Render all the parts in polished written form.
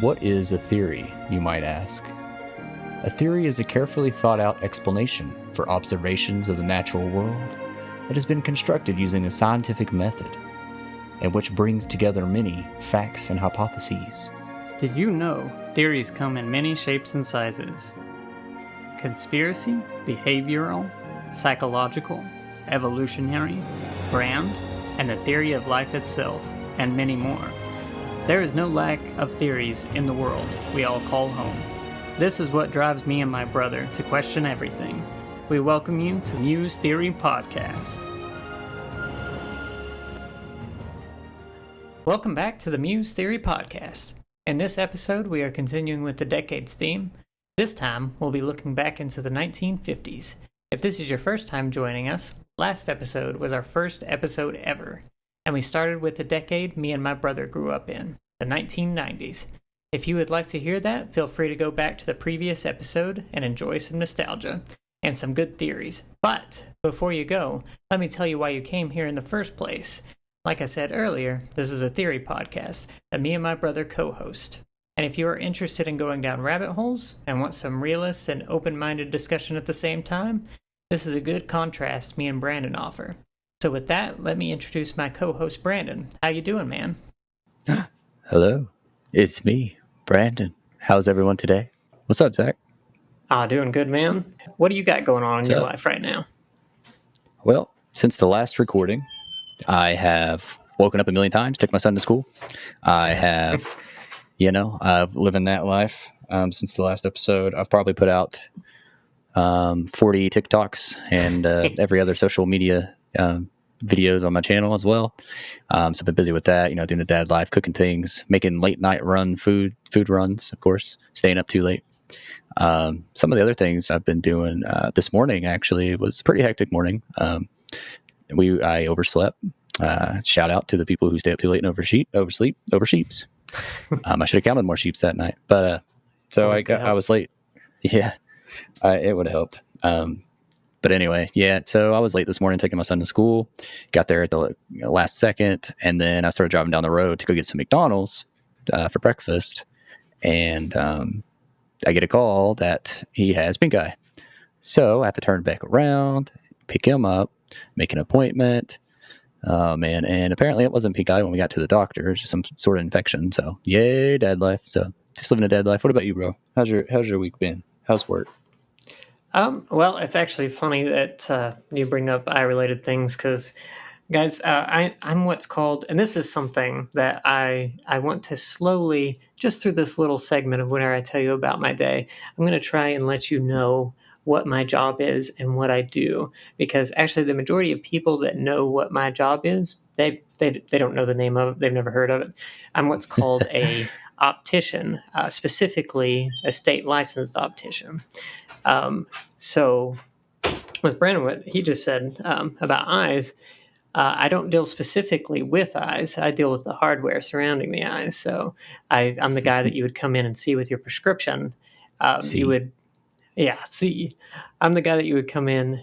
What is a theory, you might ask? A theory is a carefully thought-out explanation for observations of the natural world that has been constructed using a scientific method, and which brings together many facts and hypotheses. Did you know theories come in many shapes and sizes? Conspiracy, behavioral, psychological, evolutionary, grand, and the theory of life itself, and many more. There is no lack of theories in the world we all call home. This is what drives me and my brother to question everything. We welcome you to Muse Theory Podcast. Welcome back to the Muse Theory Podcast. In this episode, we are continuing with the decades theme. This time, we'll be looking back into the 1950s. If this is your first time joining us, last episode was our first episode ever, and we started with the decade me and my brother grew up in, the 1990s. If you would like to hear that, feel free to go back to the previous episode and enjoy some nostalgia and some good theories. But before you go, let me tell you why you came here in the first place. Like I said earlier, this is a theory podcast that me and my brother co-host. And if you are interested in going down rabbit holes and want some realist and open-minded discussion at the same time, this is a good contrast me and Brandon offer. So with that, let me introduce my co-host, Brandon. How you doing, man? Hello, it's me, Brandon. How's everyone today? What's up, Zach? Doing good, man. What do you got going on in your life right now? Well, since the last recording, I have woken up a million times, took my son to school. I have, I've living that life since the last episode. I've probably put out 40 TikToks and every other social media videos on my channel as well. So I've been busy with that, doing the dad life, cooking things, making late night food runs, of course, staying up too late. Some of the other things I've been doing this morning actually was a pretty hectic morning. I overslept. Shout out to the people who stay up too late and oversleep. I should have counted more sheeps that night, but I was late. Yeah, it would have helped. But anyway, so I was late this morning taking my son to school, got there at the last second, and then I started driving down the road to go get some McDonald's for breakfast, and I get a call that he has pink eye. So I have to turn back around, pick him up, make an appointment. Oh, man, and apparently it wasn't pink eye when we got to the doctor. It's just some sort of infection, so yay, dad life. So just living a dad life. What about you, bro? How's your week been? How's work? Well, it's actually funny that you bring up eye-related things because, guys, I'm what's called, and this is something that I want to slowly, just through this little segment of whenever I tell you about my day, I'm going to try and let you know what my job is and what I do. Because actually, the majority of people that know what my job is, they don't know the name of it. They've never heard of it. I'm what's called a optician, specifically a state licensed optician. So with Brandon, what he just said about eyes, I don't deal specifically with eyes. I deal with the hardware surrounding the eyes. So I'm the guy that you would come in and see with your prescription. See. I'm the guy that you would come in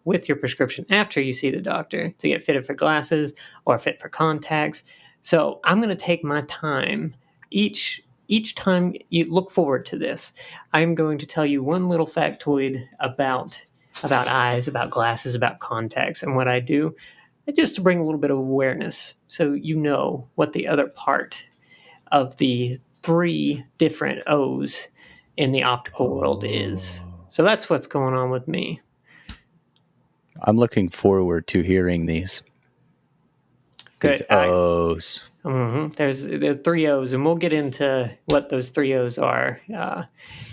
with your prescription after you see the doctor to get fitted for glasses or fit for contacts. So I'm going to take my time each time you look forward to this. I'm going to tell you one little factoid about eyes, about glasses, about contacts, and what I do, just to bring a little bit of awareness so you know what the other part of the 3 different O's in the optical world is. So that's what's going on with me. I'm looking forward to hearing these. Good. These O's. There's 3 O's, and we'll get into what those 3 O's are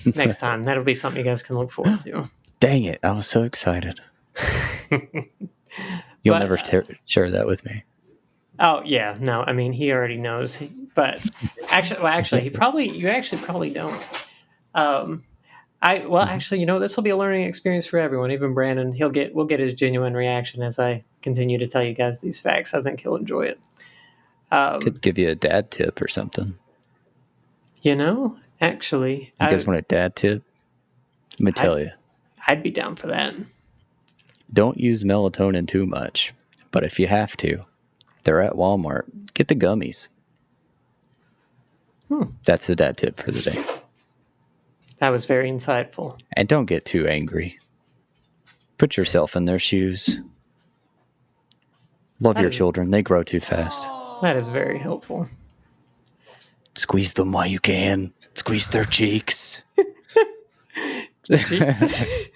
next time. That'll be something you guys can look forward to. Dang it. I was so excited. You'll never share that with me. Oh, yeah. No, I mean, he already knows. But actually, you probably don't. This will be a learning experience for everyone. Even Brandon, we'll get his genuine reaction as I continue to tell you guys these facts. I think he'll enjoy it. Could give you a dad tip or something. Actually, you guys want a dad tip? Let me tell you. I'd be down for that. Don't use melatonin too much, but if you have to, they're at Walmart. Get the gummies. That's the dad tip for the day. That was very insightful. And don't get too angry. Put yourself in their shoes. Love your children. They grow too fast. That is very helpful. Squeeze them while you can. Squeeze their cheeks. The cheeks?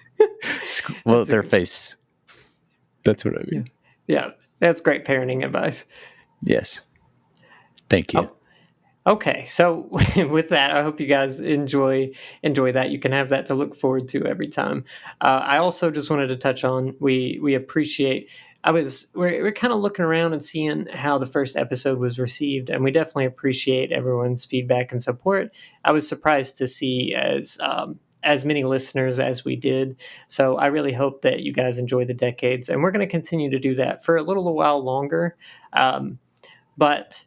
Well, their face. That's what I mean. Yeah, that's great parenting advice. Yes. Thank you. Okay, so with that, I hope you guys enjoy that. You can have that to look forward to every time. I also just wanted to touch on we appreciate. We're kind of looking around and seeing how the first episode was received, and we definitely appreciate everyone's feedback and support. I was surprised to see as many listeners as we did. So I really hope that you guys enjoy the decades, and we're going to continue to do that for a little while longer. But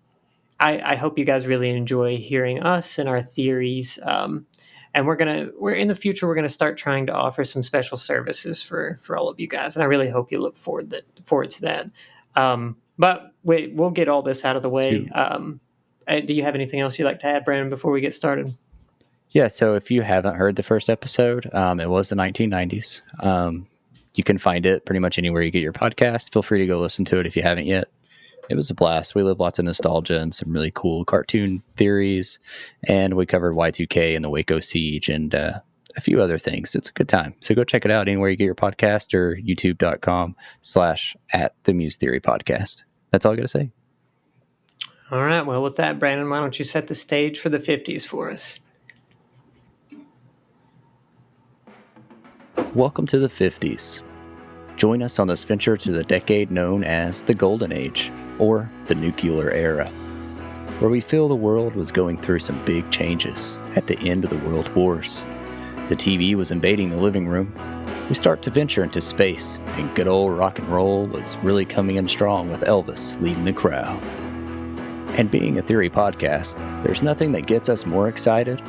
I hope you guys really enjoy hearing us and our theories. And we're in the future, we're gonna start trying to offer some special services for all of you guys. And I really hope you look forward to that. But we'll get all this out of the way. Do you have anything else you'd like to add, Brandon, before we get started? Yeah, so if you haven't heard the first episode, it was the 1990s. You can find it pretty much anywhere you get your podcast. Feel free to go listen to it if you haven't yet. It was a blast. We lived lots of nostalgia and some really cool cartoon theories, and we covered Y2K and the Waco siege and a few other things. It's a good time. So go check it out anywhere you get your podcast or youtube.com/@the Muse Theory Podcast. That's all I got to say. All right. Well, with that, Brandon, why don't you set the stage for the 50s for us? Welcome to the 50s. Join us on this venture to the decade known as the Golden Age, or the Nuclear Era, where we feel the world was going through some big changes at the end of the World Wars. The TV was invading the living room. We start to venture into space, and good old rock and roll was really coming in strong with Elvis leading the crowd. And being a theory podcast, there's nothing that gets us more excited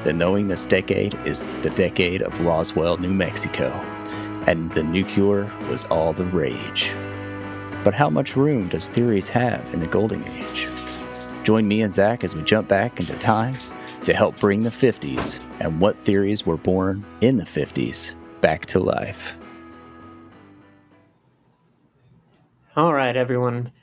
than knowing this decade is the decade of Roswell, New Mexico, and the nuclear was all the rage. But how much room does theories have in the Golden Age? Join me and Zach as we jump back into time to help bring the 50s and what theories were born in the 50s back to life. All right, everyone.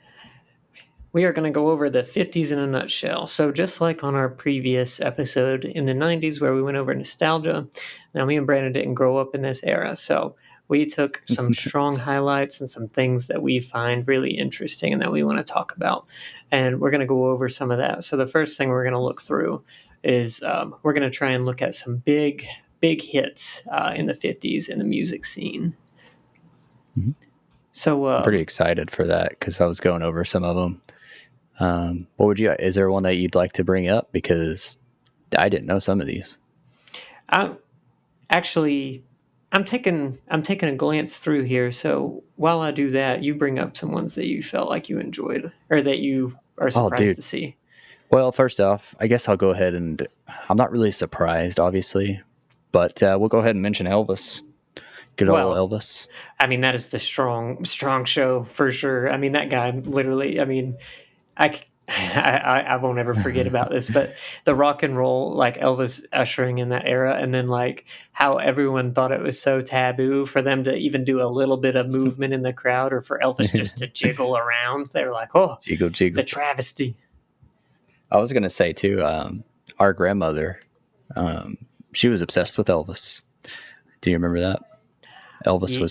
We are going to go over the 50s in a nutshell. So just like on our previous episode in the 90s where we went over nostalgia, now me and Brandon didn't grow up in this era. So we took some strong highlights and some things that we find really interesting and that we want to talk about. And we're going to go over some of that. So the first thing we're going to look through is we're going to try and look at some big hits in the 50s in the music scene. Mm-hmm. So I'm pretty excited for that because I was going over some of them. Is there one that you'd like to bring up? Because I didn't know some of these. Actually, I'm taking a glance through here. So while I do that, you bring up some ones that you felt like you enjoyed or that you are surprised to see. Well, first off, I guess I'll go ahead and I'm not really surprised, obviously, but we'll go ahead and mention Elvis. Good old Elvis. I mean, that is the strong show for sure. I mean, that guy literally, I mean, I won't ever forget about this, but the rock and roll, like Elvis ushering in that era, and then like how everyone thought it was so taboo for them to even do a little bit of movement in the crowd or for Elvis just to jiggle around. They were like, oh, jiggle. The travesty. I was going to say too, our grandmother, she was obsessed with Elvis. Do you remember that? Elvis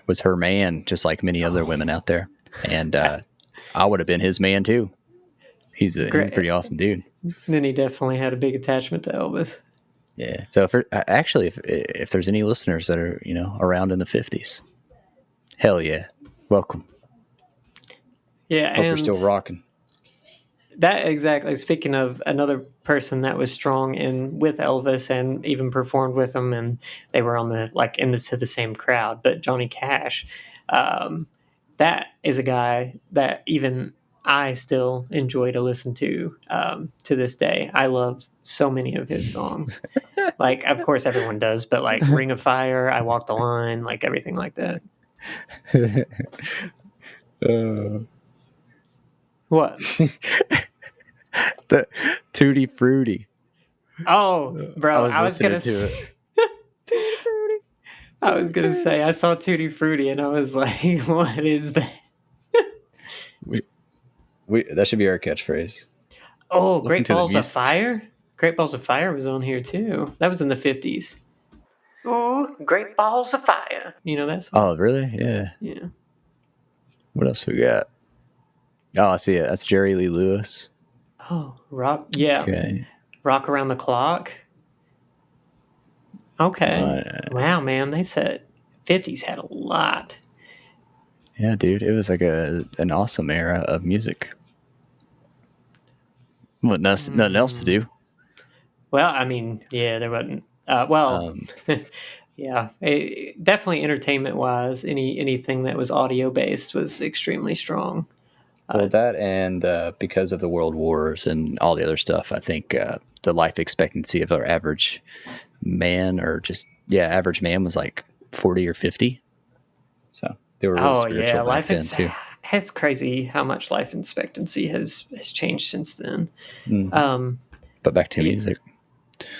was her man, just like many other women out there. And I would have been his man too. He's a pretty awesome dude. Then he definitely had a big attachment to Elvis. Yeah. So if there's any listeners that are, around in the 50s, hell yeah. Welcome. Yeah. Hope you're still rocking. That exactly. Speaking of another person that was strong with Elvis and even performed with him, and they were on to the same crowd, but Johnny Cash, that is a guy that even I still enjoy to listen to this day. I love so many of his songs. Like, of course, everyone does, but like Ring of Fire, I Walk the Line, like everything like that. What? The Tutti Frutti. Oh, bro, I was listening to it. Tutti Frutti. I was gonna say I saw Tutti Frutti and I was like, what is that? That should be our catchphrase. Oh, Looking Great to the Balls of Muse. Fire? Great Balls of Fire was on here too. That was in the 50s. Oh, Great Balls of Fire. You know that song? Oh, really? Yeah. Yeah. What else we got? Oh, I see it. That's Jerry Lee Lewis. Oh, rock. Yeah. Okay. Rock Around the Clock. Okay. Wow, man. They said 50s had a lot. Yeah, dude. It was like an awesome era of music. What, nothing else to do. Well, I mean, yeah, there wasn't. Yeah, definitely entertainment wise, anything that was audio based was extremely strong. Well, that and because of the world wars and all the other stuff, I think the life expectancy of our average man, average man was like 40 or 50. So they were really spiritual back then too. It's crazy how much life expectancy has changed since then. Mm-hmm. But back to music.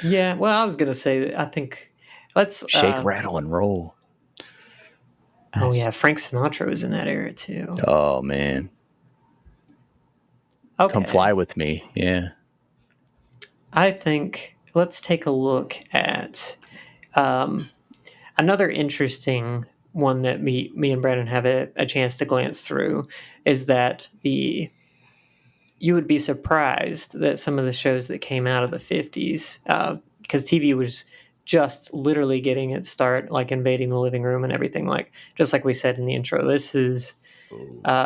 Yeah, well, I was gonna say, I think let's shake, rattle, and roll. Nice. Oh yeah, Frank Sinatra was in that era too. Oh man. Okay. Come fly with me. Yeah. I think let's take a look at another interesting one that me and Brandon have a chance to glance through is that you would be surprised that some of the shows that came out of the 50s, because TV was just literally getting its start, like invading the living room and everything, like just like we said in the intro. This is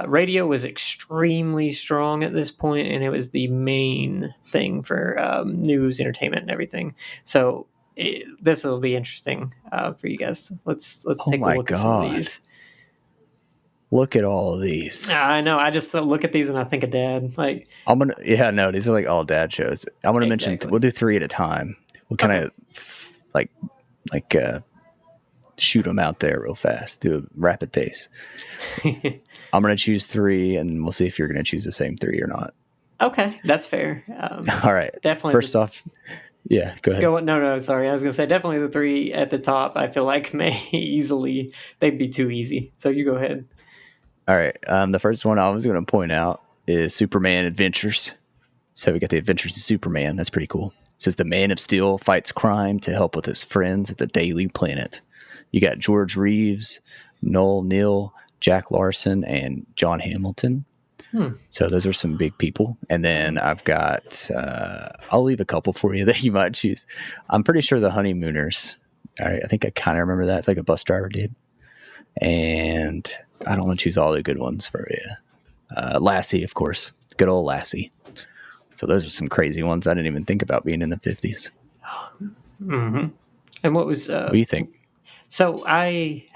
radio was extremely strong at this point, and it was the main thing for news, entertainment, and everything. So this will be interesting for you guys. Let's take a look at some of these. Look at all of these. I know. I just look at these and I think of Dad. Like these are like all dad shows. I'm gonna mention. We'll do 3 at a time. We'll kind of shoot them out there real fast. Do a rapid pace. I'm gonna choose 3, and we'll see if you're gonna choose the same 3 or not. Okay, that's fair. All right. Definitely. First off, yeah, go ahead. No, sorry. I was gonna say definitely the 3 at the top. I feel like they'd be too easy. So you go ahead. All right. The first one I was going to point out is Superman Adventures. So we got the Adventures of Superman. That's pretty cool. It says the Man of Steel fights crime to help with his friends at the Daily Planet. You got George Reeves, Noel Neal, Jack Larson, and John Hamilton. So those are some big people. And then I've got, I'll leave a couple for you that you might choose. I'm pretty sure the Honeymooners. All right, I think I kind of remember that. It's like a bus driver dude. And I don't want to choose all the good ones for you. Lassie, of course. Good old Lassie. So those are some crazy ones I didn't even think about being in the 50s. Mm-hmm. And what do you think? So I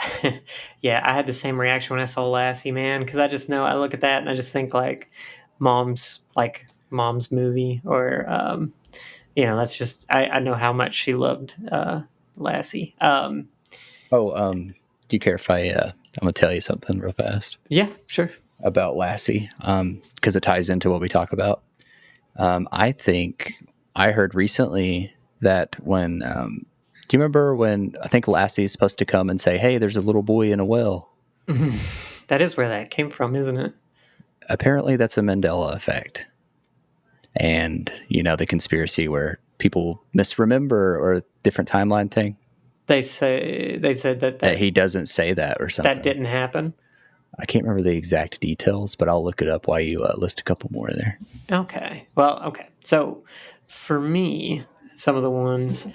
had the same reaction when I saw Lassie, man, because I just know I look at that and I just think like mom's movie, or that's just I know how much she loved Lassie. Do you care if I'm gonna tell you something real fast? Yeah, sure. About Lassie, because it ties into what we talk about. I think I heard recently that when do you remember when I think Lassie's supposed to come and say, "Hey, there's a little boy in a well." That is where that came from, isn't it? Apparently, that's a Mandela effect, and the conspiracy where people misremember or a different timeline thing. They said that he doesn't say that or something. That didn't happen. I can't remember the exact details, but I'll look it up while you list a couple more there. Okay. Well, okay. So for me, some of the ones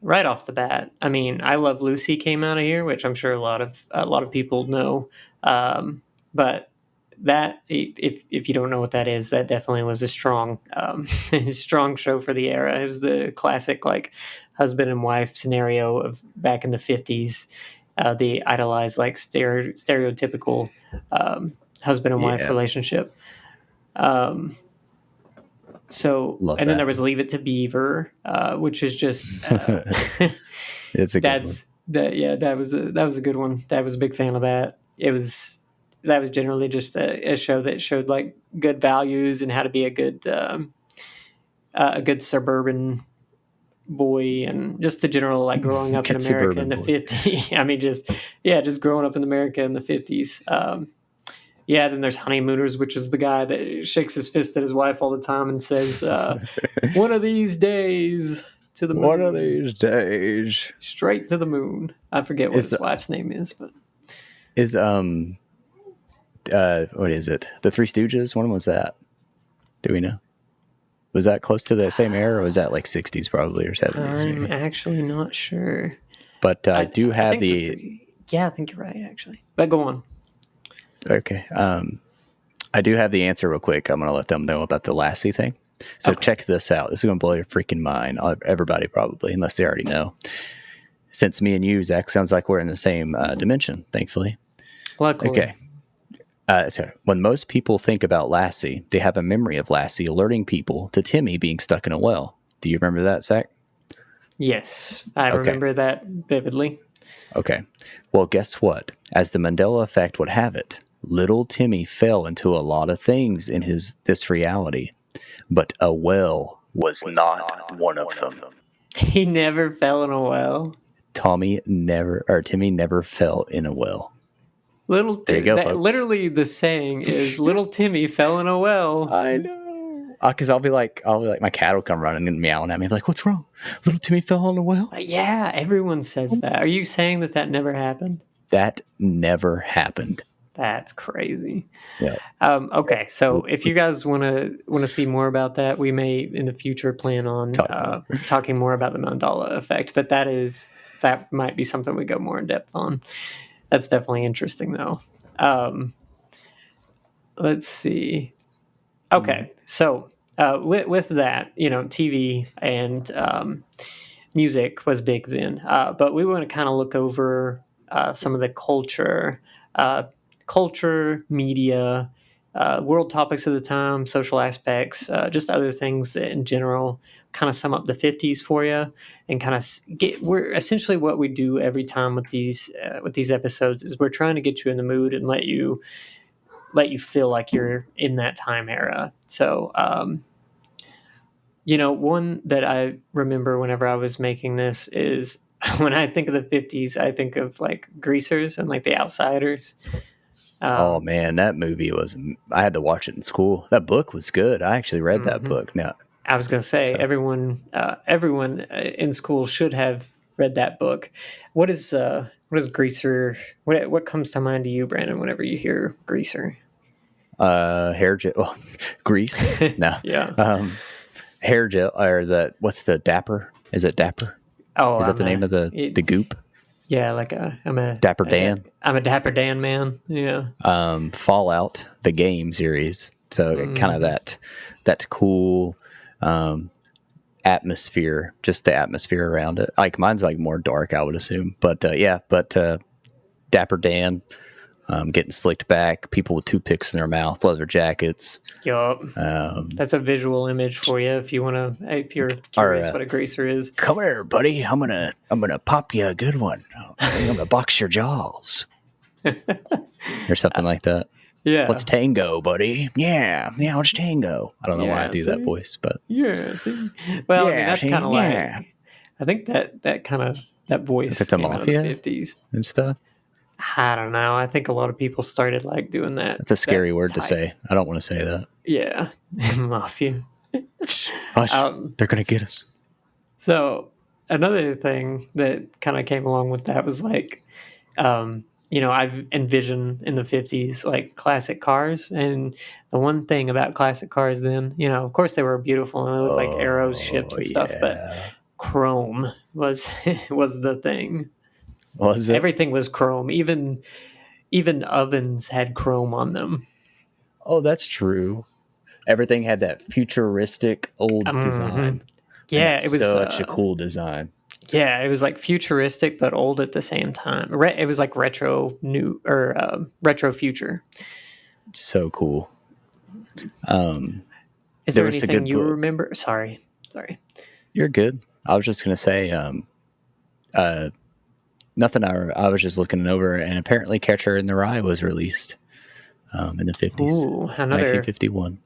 right off the bat, I mean, I Love Lucy came out of here, which I'm sure a lot of people know. But that, if you don't know what that is, that definitely was a strong strong show for the era. It was the classic like husband and wife scenario of back in the 50s. The idolized like stereotypical husband and wife relationship. Then there was Leave It to Beaver, which is just it's a good one. That was a good one. Dad was a big fan of that. That was generally just a show that showed like good values and how to be a good a good suburban boy, and just the general like growing up in Good America in suburban the boy. 50s. I mean, just growing up in America in the 50s. Yeah, then there's Honeymooners, which is the guy that shakes his fist at his wife all the time and says, "One of these days to the moon." One of these days. Straight to the moon. I forget what his wife's name is, but what is it? The Three Stooges? When was that? Do we know? Was that close to the same era, or was that like 60s probably, or 70s? I'm Maybe? actually not sure. But I do have think I think you're right, actually. But go on. Okay. I do have the answer real quick. I'm going to let them know about the Lassie thing. So check this out. This is going to blow your freaking mind. Everybody probably, unless they already know. Since me and you, Zach, sounds like we're in the same dimension, thankfully. Luckily. Okay. So when most people think about Lassie, they have a memory of Lassie alerting people to Timmy being stuck in a well. Do you remember that, Zach? Yes, I remember that vividly. Okay. Well, guess what? As the Mandela effect would have it, little Timmy fell into a lot of things in this reality, but a well was not one of them. He never fell in a well. Timmy never fell in a well. There you go, folks. Literally, the saying is "Little Timmy fell in a well." I know, because I'll be like, my cat will come running and meowing at me, like, "What's wrong? Little Timmy fell in a well." Yeah, everyone says that. Are you saying that never happened? That never happened. That's crazy. Yeah. Okay, so if you guys want to see more about that, we may in the future plan on talking more about the Mandela effect. But that might be something we go more in depth on. That's definitely interesting, though. Let's see. Okay, so with that, TV and music was big then, but we want to kind of look over some of the culture, media, world topics of the time, social aspects, just other things that in general kind of sum up the 50s for you, and kind of we're essentially what we do every time with these episodes is we're trying to get you in the mood and let you feel like you're in that time era. So, one that I remember whenever I was making this is when I think of the 50s, I think of like Greasers and like The Outsiders. Oh man, that movie I had to watch it in school. That book was good. I actually read that book. Now, I was going to say everyone in school should have read that book. What is Greaser? What comes to mind to you, Brandon, whenever you hear Greaser? Hair gel. Well, grease. No. Yeah. Hair gel, or what's the Dapper? Is it Dapper? Oh, is that the name of the goop? Yeah, like I'm a Dapper Dan. I'm a Dapper Dan man. Yeah. Fallout, the game series. So kind of that cool atmosphere, just the atmosphere around it. Like mine's like more dark, I would assume. But Dapper Dan, getting slicked back, people with toothpicks in their mouth, leather jackets. Yup. That's a visual image for you if you're curious what a greaser is. Come here, buddy. I'm gonna pop you a good one. I'm gonna box your jaws. Or something like that. Yeah. Let's tango, buddy. Yeah, let's tango. I don't know why I do that voice, but yeah. See, well, I mean that's kind of like I think that kind of that voice came out of the 50s and stuff. I don't know. I think a lot of people started like doing that. That's a scary word to say. I don't want to say that. Yeah, mafia. Hush, they're gonna get us. So another thing that kind of came along with that was like, I've envisioned in the 50s like classic cars, and the one thing about classic cars then, of course they were beautiful and they looked like arrows, ships, and stuff, but chrome was the thing. Was it? Everything was chrome. Even ovens had chrome on them. Oh, that's true. Everything had that futuristic old design. Yeah, it was such a cool design. Yeah, it was like futuristic but old at the same time. It was like retro future. So cool. Is there anything you remember? Sorry. You're good. I was just gonna say, nothing. I was just looking over, and apparently Catcher in the Rye was released in the 50s. Ooh, 1951.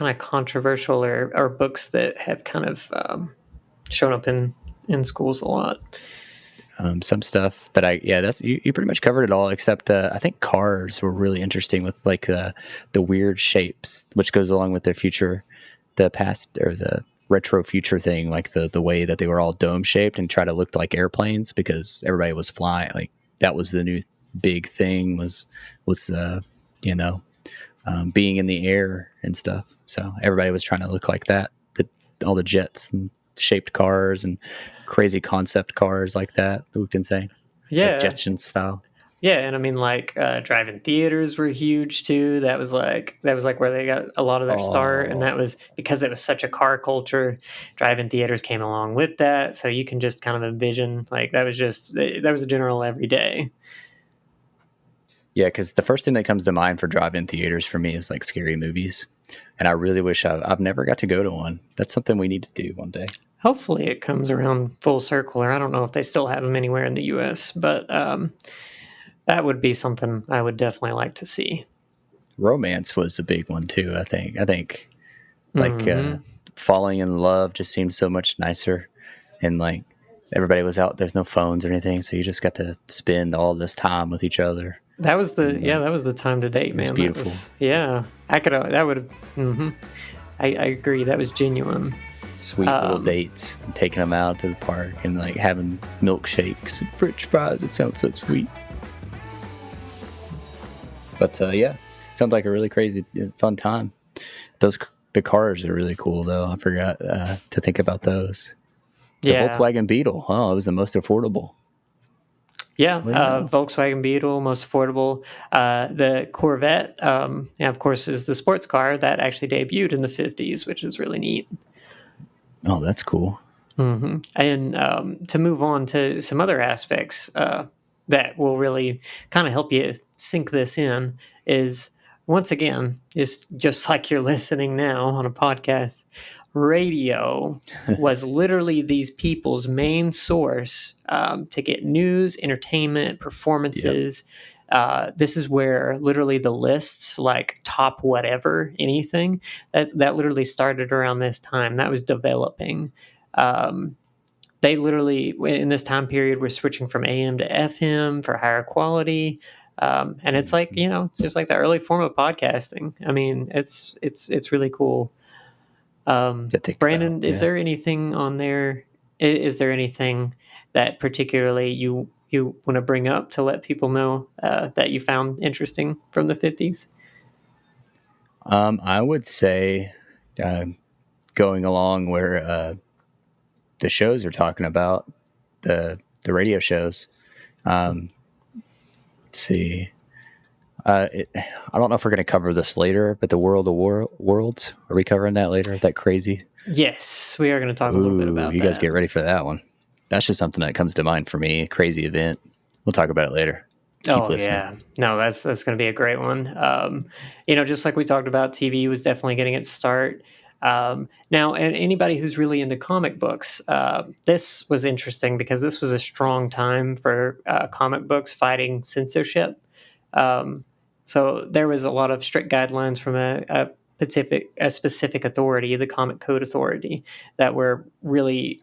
kind of controversial or books that have kind of shown up in schools a lot. Some stuff that that's you pretty much covered it all, except I think cars were really interesting with like the weird shapes, which goes along with the past or the retro future thing, like the way that they were all dome shaped and try to look like airplanes because everybody was flying. Like that was the new big thing was being in the air and stuff. So everybody was trying to look like that. All the jets and shaped cars and crazy concept cars like that looked insane. Yeah. Like Jetson style. Yeah, and I mean, like drive-in theaters were huge too. That was like where they got a lot of their start, and that was because it was such a car culture. Drive-in theaters came along with that, so you can just kind of envision like that was a general everyday. Yeah, because the first thing that comes to mind for drive-in theaters for me is like scary movies, and I really wish I've never got to go to one. That's something we need to do one day. Hopefully, it comes around full circle. Or I don't know if they still have them anywhere in the U.S., but that would be something I would definitely like to see. Romance was a big one too. I think like falling in love just seemed so much nicer, and like everybody was out. There's no phones or anything, so you just got to spend all this time with each other. That was the time to date, man. It's beautiful. That would have. I agree. That was genuine. Sweet little dates, and taking them out to the park and like having milkshakes and French fries. It sounds so sweet. But sounds like a really crazy, fun time. The cars are really cool though. I forgot to think about those. The Volkswagen Beetle. Oh, it was the most affordable. Yeah, Volkswagen Beetle, most affordable. The Corvette, of course, is the sports car that actually debuted in the 50s, which is really neat. Oh, that's cool. Mm-hmm. And to move on to some other aspects that will really kind of help you sink this in is, once again, just like you're listening now on a podcast, radio was literally these people's main source to get news, entertainment, performances. Yep. This is where literally the lists, like top whatever, anything, that literally started around this time. That was developing. They literally, in this time period, were switching from AM to FM for higher quality. And it's like, it's just like the early form of podcasting. I mean, it's really cool. Brandon, is there anything on there? Is there anything that particularly you want to bring up to let people know that you found interesting from the 50s? I would say going along where the shows are talking about, the radio shows. Let's see. I don't know if we're going to cover this later, but the World of Worlds, are we covering that later? That crazy? Yes, we are going to talk a little bit about that. You guys get ready for that one. That's just something that comes to mind for me. Crazy event. We'll talk about it later. Keep listening. Yeah. No, that's going to be a great one. Just like we talked about, TV was definitely getting its start. Now, and anybody who's really into comic books, this was interesting because this was a strong time for comic books fighting censorship. So there was a lot of strict guidelines from a specific authority, the Comic Code Authority, that were really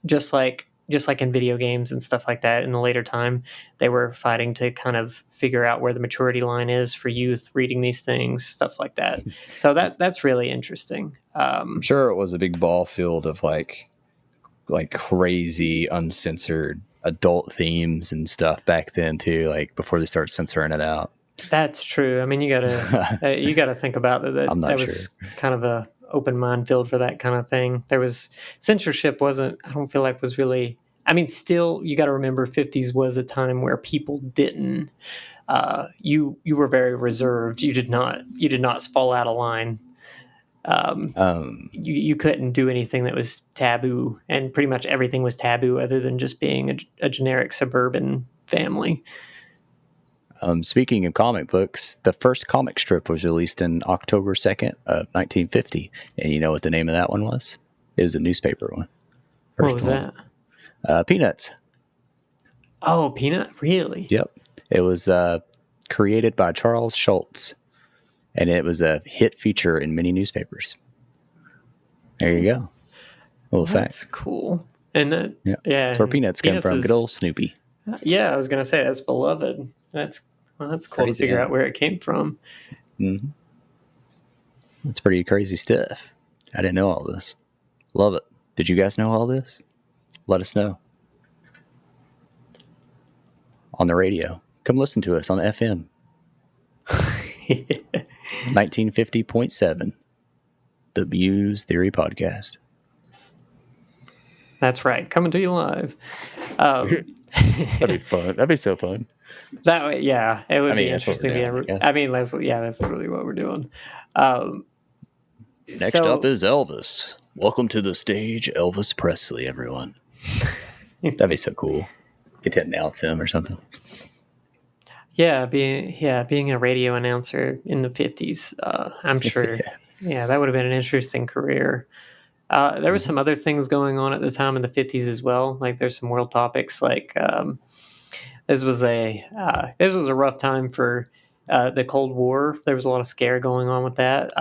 just like in video games and stuff like that. In the later time, they were fighting to kind of figure out where the maturity line is for youth reading these things, stuff like that. So that's really interesting. I'm sure it was a big ball field of like crazy uncensored adult themes and stuff back then too, like before they started censoring it out. That's true. I mean, you gotta think about that. That was kind of a open minefield for that kind of thing. There was censorship I don't feel like was really. I mean, still, you got to remember, 50s was a time where people didn't. You were very reserved. You did not fall out of line. You couldn't do anything that was taboo, and pretty much everything was taboo other than just being a generic suburban family. Speaking of comic books, the first comic strip was released in October 2nd of 1950. And you know what the name of that one was? It was a newspaper one. What was that? Peanuts. Oh, Peanut? Really? Yep. It was created by Charles Schultz. and it was a hit feature in many newspapers. There you go. Little That's fact. cool. And Yeah, that's where Peanuts come from. Good old Snoopy. Yeah, I was gonna say that's beloved. That's cool Crazy, to figure out where it came from. Mm-hmm. That's pretty crazy stuff. I didn't know all this. Love it. Did you guys know all this? Let us know on the radio. Come listen to us on FM. 1950.7, the Muse Theory Podcast. That's right, coming to you live. That'd be fun. That'd be so fun. That way, yeah, it would be that's what we're interesting. doing, I mean, that's literally what we're doing. Next up is Elvis. Welcome to the stage, Elvis Presley, everyone. That'd be so cool. Get to announce him or something. Yeah, being a radio announcer in the 50s, I'm sure. Yeah, that would have been an interesting career. There was some other things going on at the time in the 50s as well. Like there's some world topics. Like this was a rough time for the Cold War. There was a lot of scare going on with that.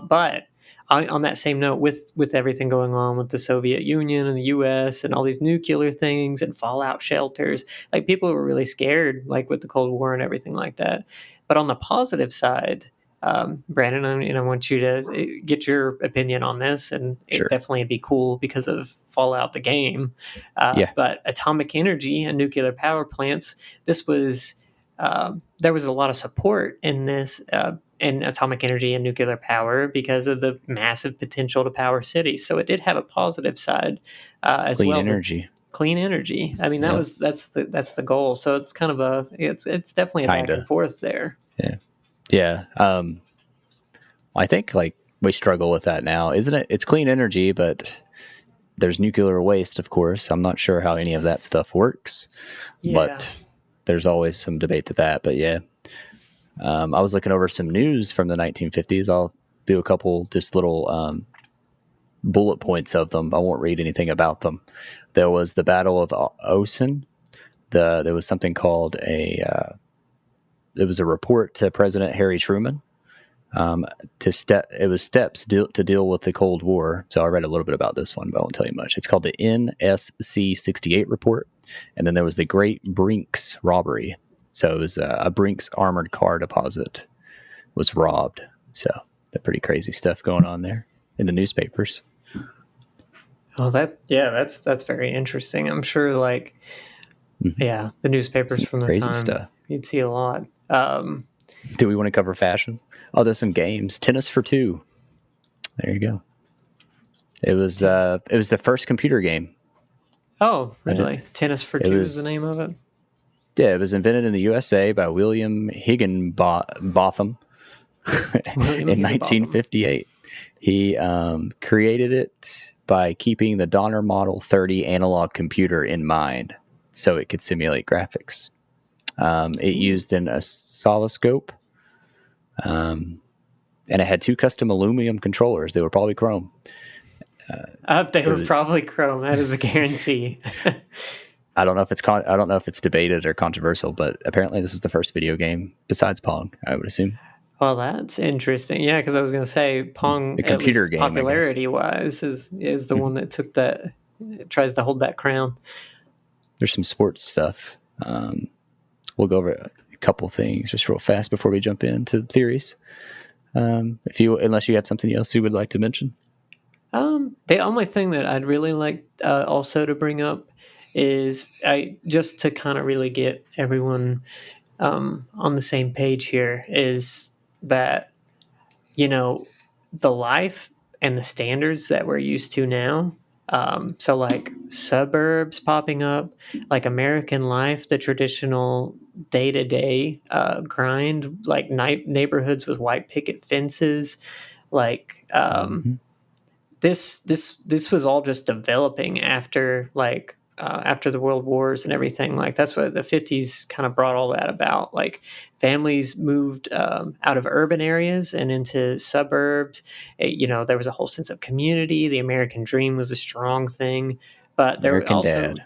But on that same note, with everything going on with the Soviet Union and the U.S. and all these nuclear things and fallout shelters, like people were really scared, like with the Cold War and everything like that. But on the positive side, Brandon, I want you to get your opinion on this, and Sure. it definitely be cool because of Fallout the game. Yeah. But atomic energy and nuclear power plants, this was there was a lot of support in this in atomic energy and nuclear power because of the massive potential to power cities. So it did have a positive side as well. Clean energy. I mean, that's the goal. So it's kind of it's definitely a back and forth there. Yeah. Yeah. I think like we struggle with that now, isn't it? It's clean energy, but there's nuclear waste, of course. I'm not sure how any of that stuff works, but there's always some debate to that. But yeah, I was looking over some news from the 1950s. I'll do a couple just little bullet points of them. I won't read anything about them. There was the Battle of Osen. There was something called it was a report to President Harry Truman. It was steps to deal with the Cold War. So I read a little bit about this one, but I won't tell you much. It's called the NSC 68 report. And then there was the Great Brinks robbery. So it was a Brinks armored car deposit was robbed. So the pretty crazy stuff going on there in the newspapers. Oh, that's very interesting. I'm sure the newspapers from the crazy time, stuff. You'd see a lot. Do we want to cover fashion? Oh, there's some games. Tennis for Two. There you go. It was the first computer game. Oh, really? Tennis for Two is the name of it? Yeah, it was invented in the USA by William Higginbotham in 1958. He created it by keeping the Donner Model 30 analog computer in mind so it could simulate graphics. It used an oscilloscope, and it had two custom aluminum controllers. They were probably chrome. They were probably chrome. That is a guarantee. I don't know if it's debated or controversial, but apparently this is the first video game besides Pong, I would assume. Well, that's interesting. Yeah, because I was going to say Pong, the computer game, popularity-wise, is the one that tries to hold that crown. There's some sports stuff. We'll go over a couple things just real fast before we jump into theories. Unless you had something else you would like to mention. The only thing that I'd really like also to bring up is just to kind of really get everyone on the same page here is that, the life and the standards that we're used to now. So like suburbs popping up, like American life, the traditional day-to-day grind, like neighborhoods with white picket fences, like this was all just developing after after the world wars and everything. Like that's what the 50s kind of brought all that about. Like families moved out of urban areas and into suburbs. There was a whole sense of community. The American dream was a strong thing, but there were also Dad.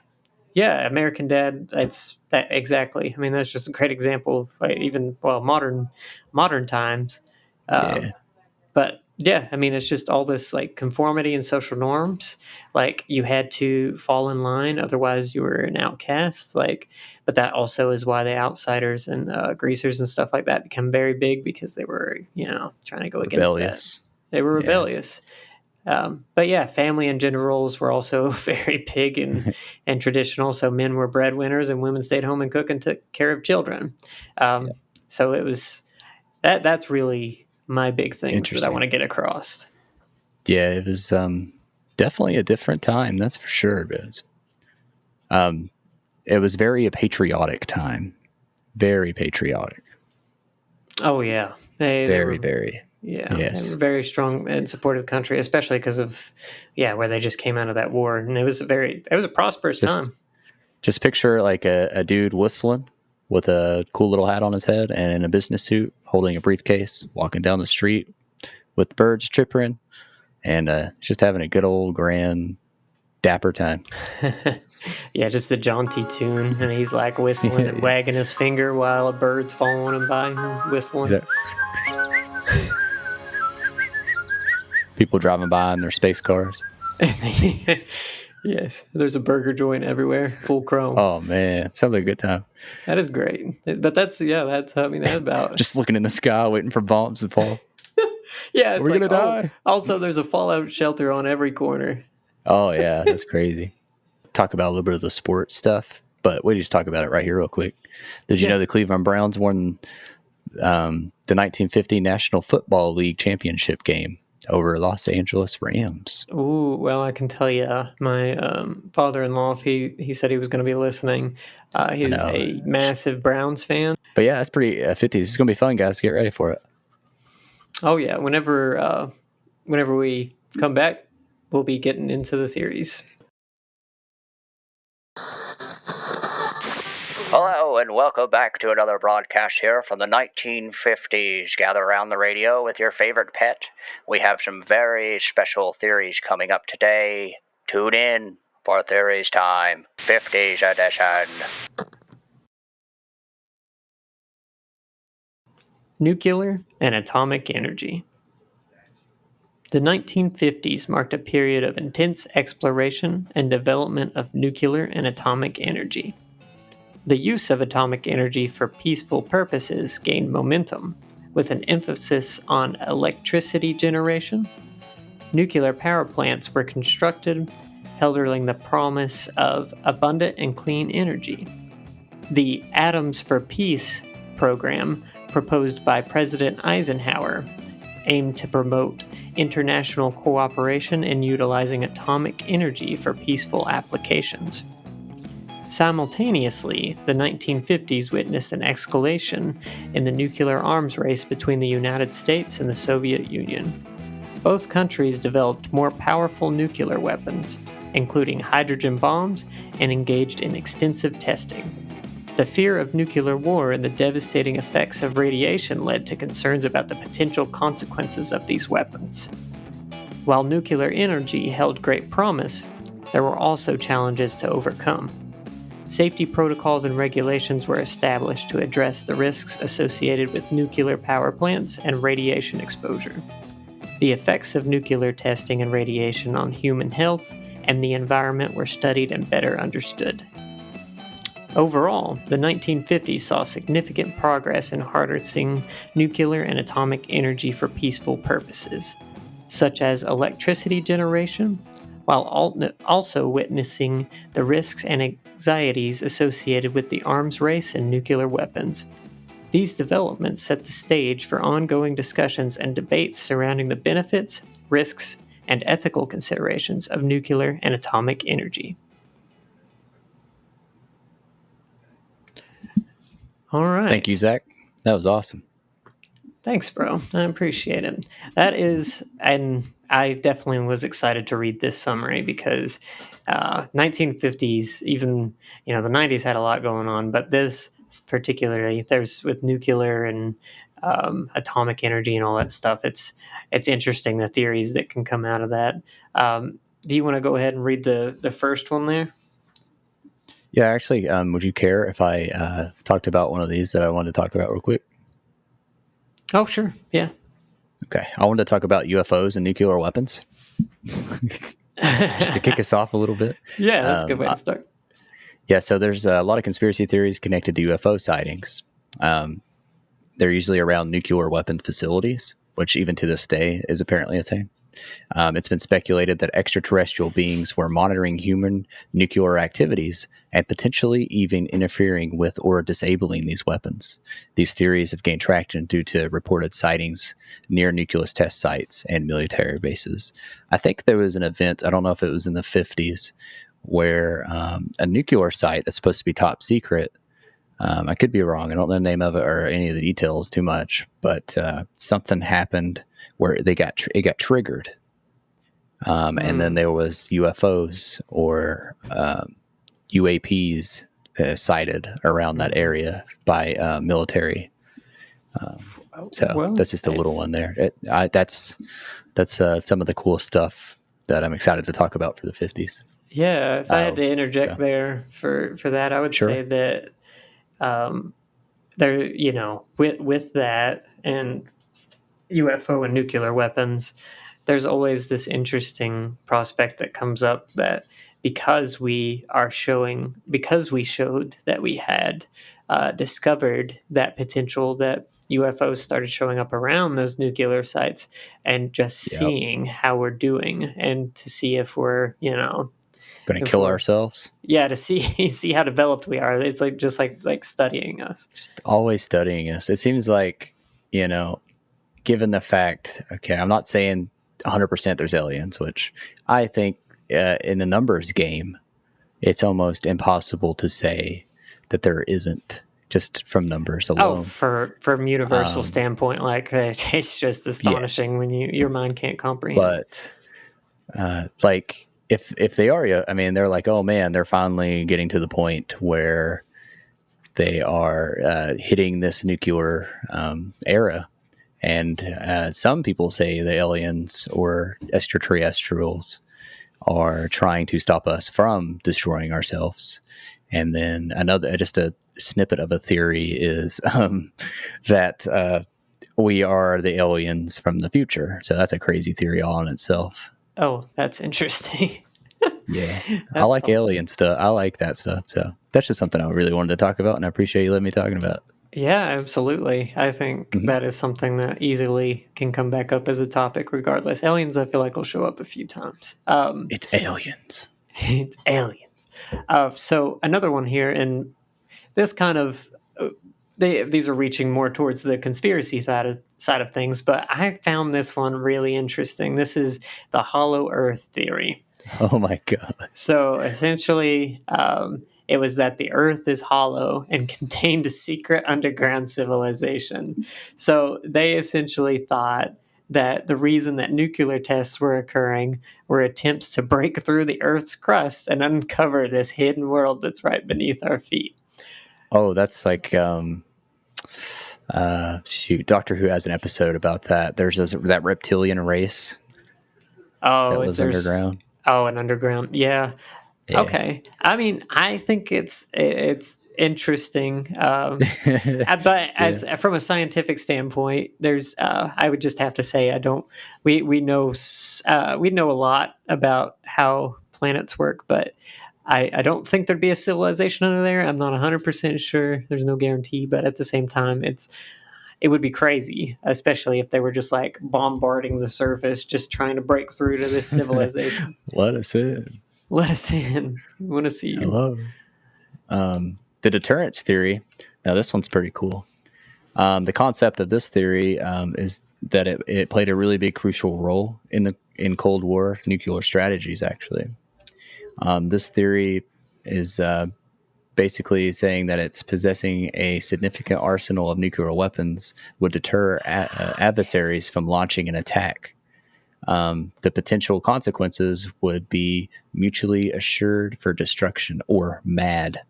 Yeah, American Dad. That's that exactly. I mean, that's just a great example of modern times. But yeah, I mean, it's just all this like conformity and social norms. Like you had to fall in line, otherwise you were an outcast. Like, but that also is why the outsiders and greasers and stuff like that become very big because they were, trying to go against that. Rebellious. They were Yeah. rebellious. But yeah, family and gender roles were also very big and traditional. So men were breadwinners and women stayed home and cooked and took care of children. So it was that's really my big things that I want to get across. Yeah, it was definitely a different time, that's for sure. But it was very a patriotic time. Very patriotic. Oh yeah. Very. Yeah, Yes. they were very strong and supportive country, especially because of where they just came out of that war, and it was a prosperous time. Just picture like a dude whistling with a cool little hat on his head and in a business suit, holding a briefcase, walking down the street with birds chirping, and just having a good old grand dapper time. Yeah, just the jaunty tune, and he's like whistling and wagging his finger while a bird's following him by, whistling. People driving by in their space cars. Yes, there's a burger joint everywhere, full chrome. Oh man, it sounds like a good time. That is great. But that's about just looking in the sky, waiting for bombs to fall. Yeah, it's we're gonna die. Also, there's a fallout shelter on every corner. Oh yeah, that's crazy. Talk about a little bit of the sports stuff, but we just talk about it right here real quick. Did you know the Cleveland Browns won the 1950 National Football League championship game over Los Angeles Rams? Ooh, well, I can tell you, my father-in-law, if he said he was going to be listening, he's a massive Browns fan. But yeah, that's pretty 50s. It's going to be fun, guys. Get ready for it. Oh yeah, whenever we come back, we'll be getting into the theories. Hello and welcome back to another broadcast here from the 1950s. Gather around the radio with your favorite pet. We have some very special theories coming up today. Tune in for Theories Time, 50s edition. Nuclear and atomic energy. The 1950s marked a period of intense exploration and development of nuclear and atomic energy. The use of atomic energy for peaceful purposes gained momentum, with an emphasis on electricity generation. Nuclear power plants were constructed, heralding the promise of abundant and clean energy. The Atoms for Peace program, proposed by President Eisenhower, aimed to promote international cooperation in utilizing atomic energy for peaceful applications. Simultaneously, the 1950s witnessed an escalation in the nuclear arms race between the United States and the Soviet Union. Both countries developed more powerful nuclear weapons, including hydrogen bombs, and engaged in extensive testing. The fear of nuclear war and the devastating effects of radiation led to concerns about the potential consequences of these weapons. While nuclear energy held great promise, there were also challenges to overcome. Safety protocols and regulations were established to address the risks associated with nuclear power plants and radiation exposure. The effects of nuclear testing and radiation on human health and the environment were studied and better understood. Overall, the 1950s saw significant progress in harnessing nuclear and atomic energy for peaceful purposes, such as electricity generation, while also witnessing the risks and anxieties associated with the arms race and nuclear weapons. These developments set the stage for ongoing discussions and debates surrounding the benefits, risks, and ethical considerations of nuclear and atomic energy. All right. Thank you, Zach. That was awesome. Thanks, bro. I appreciate it. That is, and I definitely was excited to read this summary because 1950s, even, the 90s had a lot going on, but this particularly, there's with nuclear and atomic energy and all that stuff. It's interesting, the theories that can come out of that. Do you want to go ahead and read the first one there? Yeah, actually, would you care if I talked about one of these that I wanted to talk about real quick? Oh, sure. Yeah. Okay, I wanted to talk about UFOs and nuclear weapons, just to kick us off a little bit. Yeah, that's a good way to start. Yeah, so there's a lot of conspiracy theories connected to UFO sightings. Um, they're usually around nuclear weapon facilities, which even to this day is apparently a thing. It's been speculated that extraterrestrial beings were monitoring human nuclear activities and potentially even interfering with or disabling these weapons. These theories have gained traction due to reported sightings near nuclear test sites and military bases. I think there was an event, I don't know if it was in the 50s, where a nuclear site that's supposed to be top secret. I could be wrong. I don't know the name of it or any of the details too much, but something happened where it got triggered, and then there was UFOs or UAPs sighted around that area by military. So Well, that's just a little one there. That's some of the cool stuff that I'm excited to talk about for the 50s. Yeah, if I had to interject So, there for that, I would sure. say that there, with that and UFO and nuclear weapons, there's always this interesting prospect that comes up that because we showed that we had discovered that potential, that UFOs started showing up around those nuclear sites, and just Yep. seeing how we're doing and to see if we're, Going to if kill we're ourselves. yeah, to see how developed we are. It's like just like studying us. Just always studying us. It seems like, you know, given the fact, okay, I'm not saying 100% there's aliens, which I think in the numbers game, it's almost impossible to say that there isn't just from numbers Oh, alone. from universal standpoint, like it's just Yeah, astonishing when your mind can't comprehend. but like if they are, I mean, they're like, oh man, they're finally getting to the point where they are hitting this nuclear era. And some people say the aliens or extraterrestrials are trying to stop us from destroying ourselves. And then just a snippet of a theory is that we are the aliens from the future. So that's a crazy theory all in itself. Oh, that's interesting. Yeah, I That's like something. alien stuff. I like that stuff. So that's just something I really wanted to talk about, and I appreciate you letting me talking about it. Yeah, absolutely. I think Mm-hmm. that is something that easily can come back up as a topic regardless. Aliens, I feel like, will show up a few times. It's aliens. It's aliens. So another one here, and this kind of these are reaching more towards the conspiracy side of things, but I found this one really interesting. This is the hollow Earth theory. Oh my god. So essentially, it was that the Earth is hollow and contained a secret underground civilization. So they essentially thought that the reason that nuclear tests were occurring were attempts to break through the Earth's crust and uncover this hidden world that's right beneath our feet. Oh, that's like shoot, Doctor Who has an episode about that. There's that reptilian race Oh, that is lives there's underground. an underground? Yeah. Yeah. Okay. I mean, I think it's interesting. But Yeah. as from a scientific standpoint, there's I would just have to say I don't. We know we know a lot about how planets work, but I don't think there'd be a civilization under there. I'm not 100% sure. There's no guarantee, but at the same time, it would be crazy, especially if they were just like bombarding the surface, just trying to break through to this civilization. Let us in. Let us in. We want to see you. Hello. The deterrence theory. Now, this one's pretty cool. The concept of this theory is that it played a really big, crucial role in Cold War nuclear strategies. Actually, this theory is basically saying that it's possessing a significant arsenal of nuclear weapons would deter adversaries from launching an attack. The potential consequences would be mutually assured for destruction or MAD.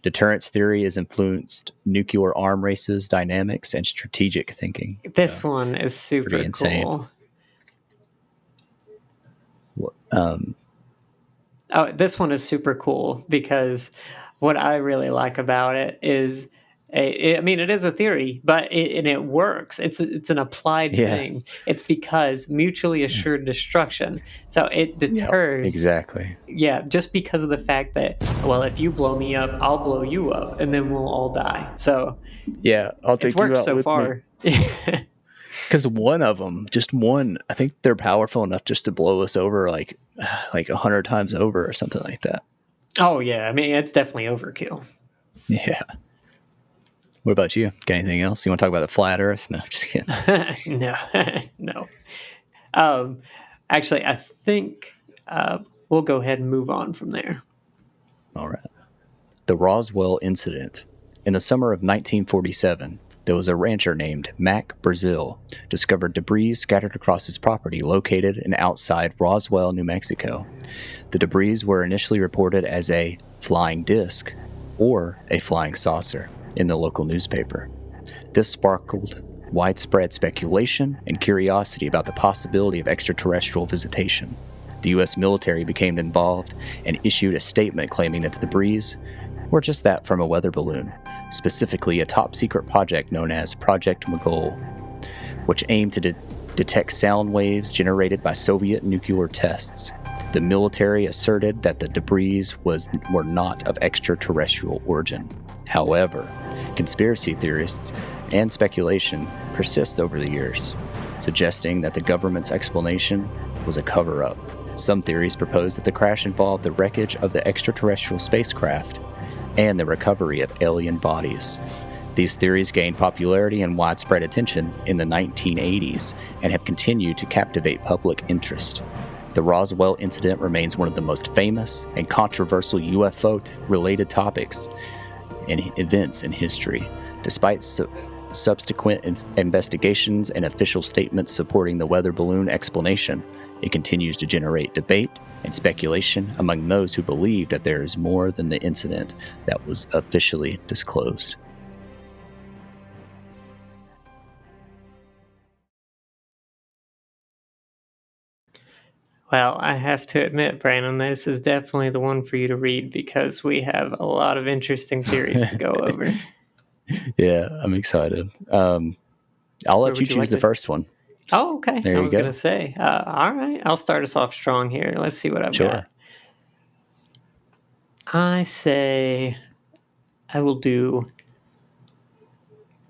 Deterrence theory has influenced nuclear arm races, dynamics, and strategic thinking. This So, one is pretty super insane. cool. This one is super cool because what I really like about it is I mean, it is a theory, but it works. It's an applied thing. It's because mutually assured destruction. So it deters. Exactly. Yeah, just because of the fact that, well, if you blow me up, I'll blow you up, and then we'll all die. So Yeah, I'll it's take you worked out so with me. far. Because one of them, just one, I think they're powerful enough just to blow us over like 100 times over or something like that. Oh yeah, I mean, it's definitely overkill. Yeah. What about you? Got anything else? You want to talk about the flat Earth? No, just kidding. No, no. Actually, I think we'll go ahead and move on from there. All right. The Roswell incident. In the summer of 1947, there was a rancher named Mac Brazil discovered debris scattered across his property located in outside Roswell, New Mexico. The debris were initially reported as a flying disc or a flying saucer in the local newspaper. This sparkled widespread speculation and curiosity about the possibility of extraterrestrial visitation. The U.S. military became involved and issued a statement claiming that the debris were just that from a weather balloon, specifically a top-secret project known as Project Mogul, which aimed to detect sound waves generated by Soviet nuclear tests. The military asserted that the debris were not of extraterrestrial origin. However, conspiracy theorists and speculation persists over the years, suggesting that the government's explanation was a cover-up. Some theories propose that the crash involved the wreckage of the extraterrestrial spacecraft and the recovery of alien bodies. These theories gained popularity and widespread attention in the 1980s and have continued to captivate public interest. The Roswell incident remains one of the most famous and controversial UFO-related topics and events in history, despite subsequent investigations and official statements supporting the weather balloon explanation. It continues to generate debate and speculation among those who believe that there is more than the incident that was officially disclosed. Well, I have to admit, Brandon, this is definitely the one for you to read because we have a lot of interesting theories to go over. Yeah, I'm excited. I'll let you choose the first one. Oh, okay. There I you was go. going to say, all right, I'll start us off strong here. Let's see what I've got. I say I will do.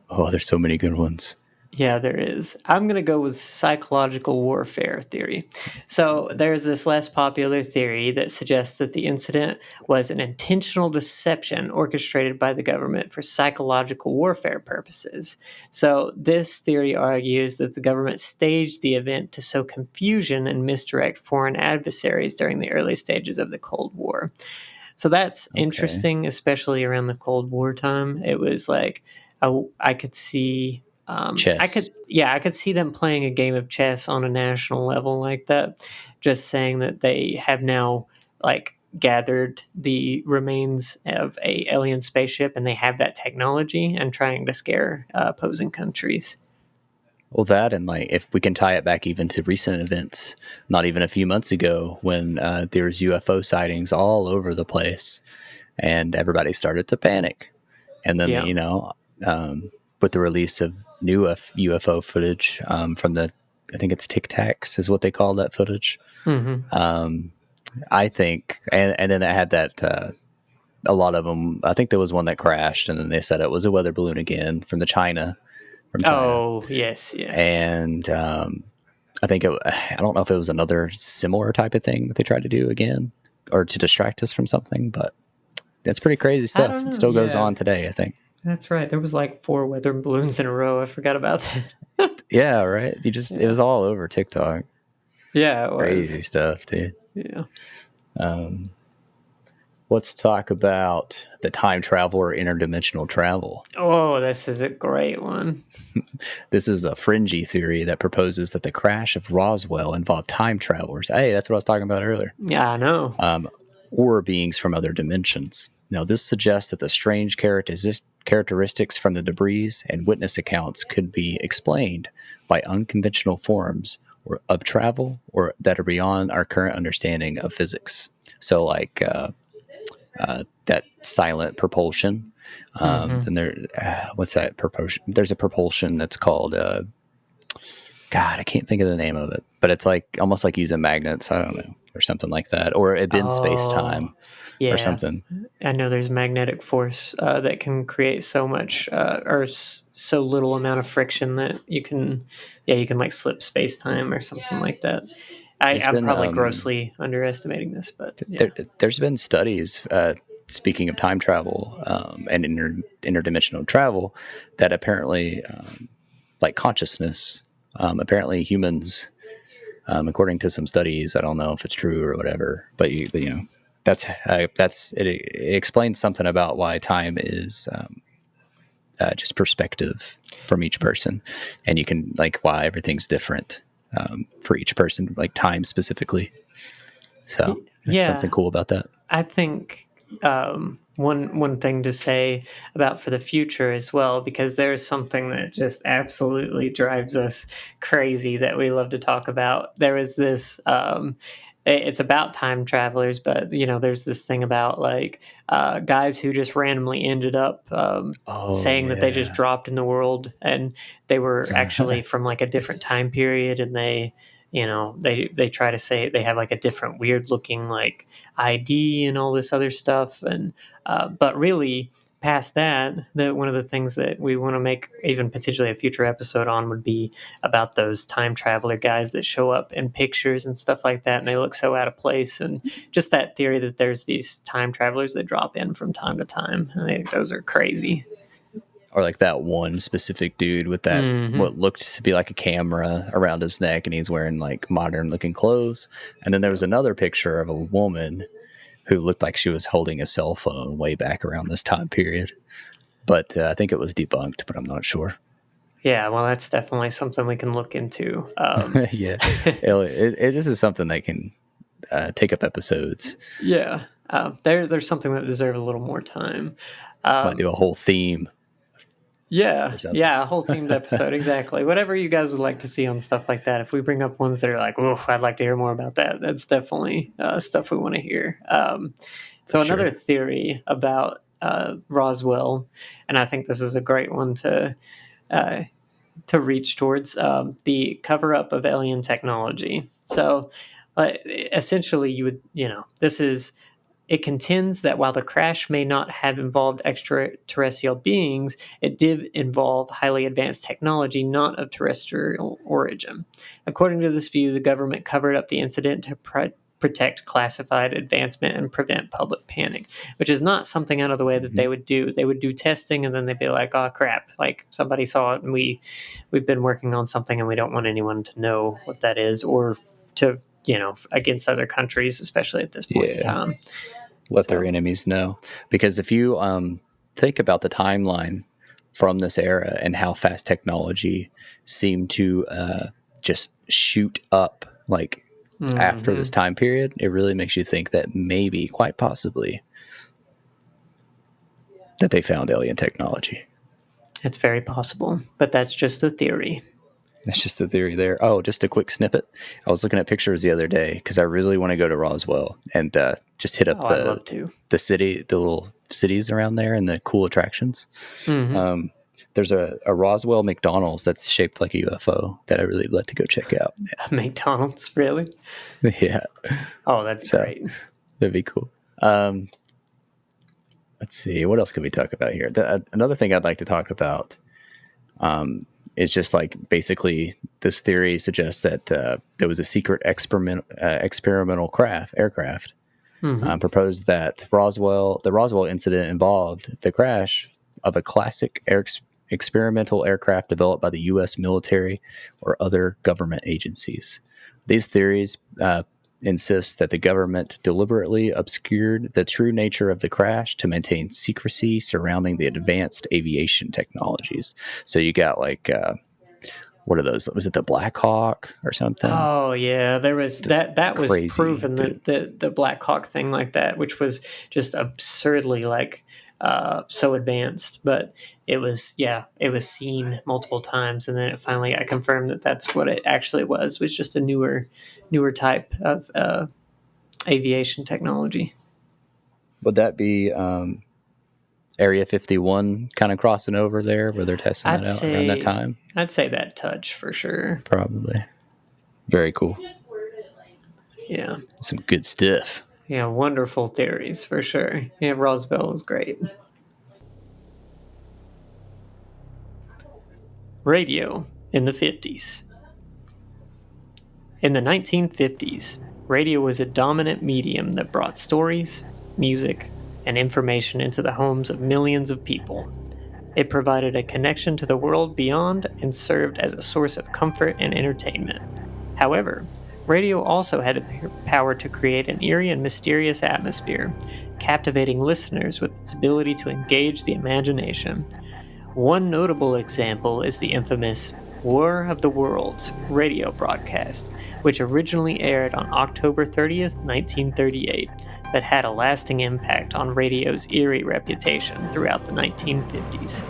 Oh, there's so many good ones. Yeah, there is. I'm going to go with psychological warfare theory. So there's this less popular theory that suggests that the incident was an intentional deception orchestrated by the government for psychological warfare purposes. So this theory argues that the government staged the event to sow confusion and misdirect foreign adversaries during the early stages of the Cold War. So that's interesting, especially around the Cold War time. It was like I could see chess. I could see them playing a game of chess on a national level like that. Just saying that they have now like gathered the remains of a alien spaceship and they have that technology and trying to scare opposing countries. Well, that and like if we can tie it back even to recent events, not even a few months ago when there's UFO sightings all over the place, and everybody started to panic, and then with the release of new UFO footage from I think it's Tic Tacs is what they call that footage. Mm-hmm. I think, and then it had that. A lot of them. I think there was one that crashed, and then they said it was a weather balloon again from China. Oh yes, yeah. And I think I don't know if it was another similar type of thing that they tried to do again, or to distract us from something. But that's pretty crazy stuff. It still goes on today, I think. That's right. There was like 4 weather balloons in a row. I forgot about that. Yeah, right. It was all over TikTok. Yeah, it was. Crazy stuff, dude. Yeah. Let's talk about the time travel or interdimensional travel. Oh, this is a great one. This is a fringy theory that proposes that the crash of Roswell involved time travelers. Hey, that's what I was talking about earlier. Yeah, I know. Or beings from other dimensions. Now, this suggests that the strange characteristics from the debris and witness accounts could be explained by unconventional forms of travel or that are beyond our current understanding of physics. So, like that silent propulsion, Then what's that propulsion? There's a propulsion that's called, God, I can't think of the name of it, but it's like almost like using magnets. I don't know, or something like that, or it bends space time or Yeah, something. I know there's magnetic force that can create so much or so little amount of friction that you can like slip space time or something like that. There's I'm been probably grossly underestimating this, but yeah. there's been studies. Speaking of time travel and interdimensional travel, that apparently, like consciousness, apparently humans, according to some studies, I don't know if it's true or whatever, but you know, that's it. It explains something about why time is just perspective from each person, and you can like why everything's different for each person, like time specifically. So there's something Yeah, cool about that. I think one thing to say about for the future as well, because there's something that just absolutely drives us crazy that we love to talk about. There was this. It's about time travelers, but there's this thing about like guys who just randomly ended up Oh saying that they just yeah. dropped in the world, and they were actually from like a different time period, and they try to say they have like a different weird looking like ID and all this other stuff, and but really past that, one of the things that we want to make even potentially a future episode on would be about those time traveler guys that show up in pictures and stuff like that, and they look so out of place, and just that theory that there's these time travelers that drop in from time to time. I think those are crazy. Or like that one specific dude with that Hmm. what looked to be like a camera around his neck, and he's wearing like modern looking clothes. And then there was another picture of a woman who looked like she was holding a cell phone way back around this time period. But I think it was debunked, but I'm not sure. Yeah, well, that's definitely something we can look into. Yeah, this is something that can take up episodes. Yeah, there's something that deserves a little more time. Might do Um, a whole theme yeah, or something. yeah, a whole themed episode, exactly. Whatever you guys would like to see on stuff like that. If we bring up ones that are like, "Oof, I'd like to hear more about that," that's definitely stuff we want to hear. For So another sure. theory about Roswell, and I think this is a great one uh, to reach towards the cover up of alien technology. So, essentially, this is it contends that while the crash may not have involved extraterrestrial beings, it did involve highly advanced technology not of terrestrial origin. According to this view, the government covered up the incident to protect classified advancement and prevent public panic, which is not something out of the way that Mm-hmm. they would do. They would do testing and then they'd be like, "Oh crap! Like somebody saw it, and we've been working on something, and we don't want anyone to know what that is, or to against other countries, especially at this point in Yeah. time." Let their So, enemies know. Because if you think about the timeline from this era and how fast technology seemed to just shoot up, like after this mhm. time period, it really makes you think that maybe, quite possibly, that they found alien technology. It's very possible, but that's just a theory. That's just the theory there. Oh, just a quick snippet. I was looking at pictures the other day because I really want to go to Roswell and just hit up Oh, I'd love to. the city, the little cities around there, and the cool attractions. Hmm. There's a Roswell McDonald's that's shaped like a UFO that I really like to go check out. McDonald's, really? Yeah, Oh, that'd be so great. that'd be cool. Let's see, what else could we talk about here? Another thing I'd like to talk about is just like basically this theory suggests that there was a secret experimental aircraft Hmm. proposed that the Roswell incident involved the crash of a classic experimental aircraft developed by the U.S. military or other government agencies. These theories insist that the government deliberately obscured the true nature of the crash to maintain secrecy surrounding the advanced aviation technologies. So you got like what are those? Was it the Black Hawk or something? Oh yeah, there was Just that was crazy, proven dude. that the Black Hawk thing like that, which was just absurdly like so advanced, but it was seen multiple times, and then it finally got confirmed that that's what it actually was just a newer type of aviation technology. Would that be Area 51 kind of crossing over there where they're testing that out around that time. I'd say that touch for sure. Probably. Very cool. Yeah. Some good stuff. Yeah, wonderful theories for sure. Yeah, Roswell was great. Radio in the 50s. In the 1950s, radio was a dominant medium that brought stories, music, and information into the homes of millions of people. It provided a connection to the world beyond and served as a source of comfort and entertainment. However, radio also had the power to create an eerie and mysterious atmosphere, captivating listeners with its ability to engage the imagination. One notable example is the infamous War of the Worlds radio broadcast, which originally aired on October 30th, 1938, but had a lasting impact on radio's eerie reputation throughout the 1950s.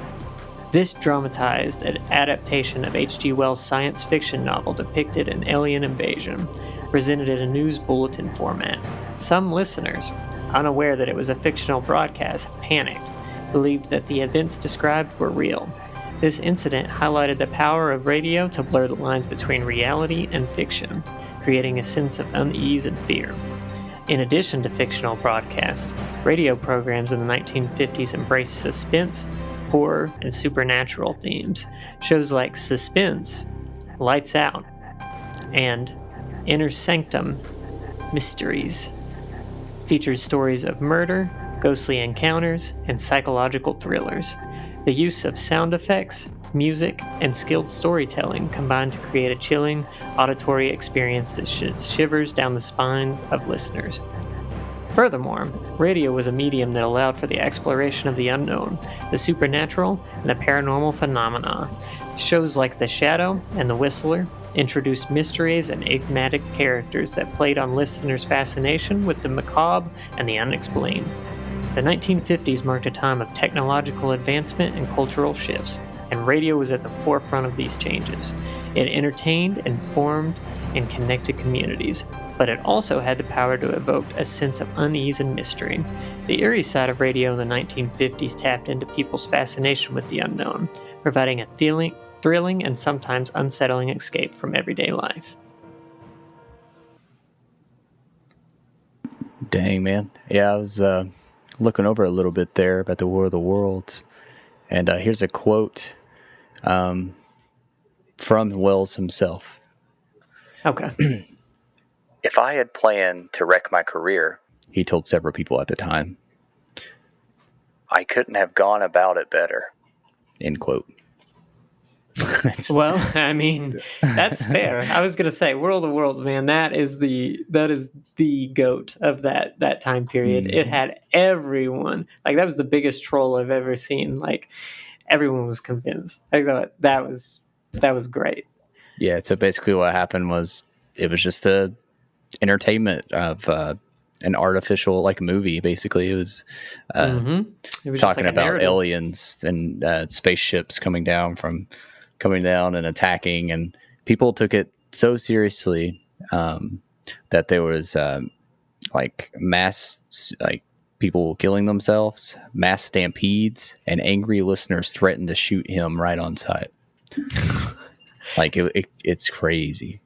This dramatized an adaptation of H.G. Wells' science fiction novel depicted an alien invasion, presented in a news bulletin format. Some listeners, unaware that it was a fictional broadcast, panicked, believed that the events described were real. This incident highlighted the power of radio to blur the lines between reality and fiction, creating a sense of unease and fear. In addition to fictional broadcasts, radio programs in the 1950s embraced suspense, horror, and supernatural themes. Shows like Suspense, Lights Out, and Inner Sanctum Mysteries featured stories of murder, ghostly encounters, and psychological thrillers. The use of sound effects, music, and skilled storytelling combined to create a chilling auditory experience that shivers down the spines of listeners. Furthermore, radio was a medium that allowed for the exploration of the unknown, the supernatural, and the paranormal phenomena. Shows like The Shadow and The Whistler introduced mysteries and enigmatic characters that played on listeners' fascination with the macabre and the unexplained. The 1950s marked a time of technological advancement and cultural shifts, and radio was at the forefront of these changes. It entertained, informed, and connected communities, but it also had the power to evoke a sense of unease and mystery. The eerie side of radio in the 1950s tapped into people's fascination with the unknown, providing a thrilling and sometimes unsettling escape from everyday life. Dang, man. Yeah, I was looking over a little bit there about the War of the Worlds, and here's a quote from Wells himself. Okay. If I had planned to wreck my career, he told several people at the time, I couldn't have gone about it better. End quote. Well, I mean, that's fair. I was gonna say, World of Worlds, man, that is the goat of that time period. Mm-hmm. It had everyone, like, that was the biggest troll I've ever seen. Like, everyone was convinced. I thought that was great. Yeah. So basically, what happened was it was just a entertainment of an artificial like movie. Basically, it was It was talking just like a about narrative. aliens and spaceships coming down and attacking, and people took it so seriously that there was like mass people killing themselves, mass stampedes, and angry listeners threatened to shoot him right on sight. Like it's crazy.